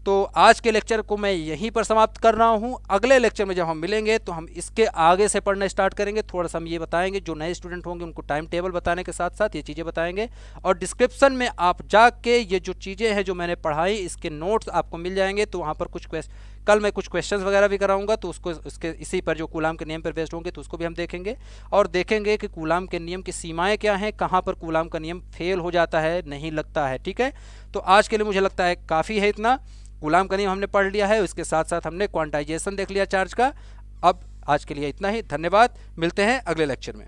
तो आज के लेक्चर को मैं यहीं पर समाप्त कर रहा हूं। अगले लेक्चर में जब हम मिलेंगे तो हम इसके आगे से पढ़ना स्टार्ट करेंगे। थोड़ा सा हम ये बताएंगे, जो नए स्टूडेंट होंगे उनको टाइम टेबल बताने के साथ साथ ये चीज़ें बताएंगे, और डिस्क्रिप्शन में आप जाके ये जो चीज़ें हैं जो मैंने पढ़ाई इसके नोट्स आपको मिल जाएंगे। तो वहाँ पर कल मैं कुछ क्वेश्चंस वगैरह भी कराऊंगा, तो उसके इसी पर जो कूलाम के नियम पर बेस्ड होंगे तो उसको भी हम देखेंगे, और देखेंगे कि कूलाम के नियम की सीमाएँ क्या हैं, कहाँ पर कूलाम का नियम फेल हो जाता है, नहीं लगता है। ठीक है, तो आज के लिए मुझे लगता है काफ़ी है इतना। कूलाम का नियम हमने पढ़ लिया है, उसके साथ साथ हमने क्वांटाइजेशन देख लिया चार्ज का। अब आज के लिए इतना ही, धन्यवाद, मिलते हैं अगले लेक्चर में।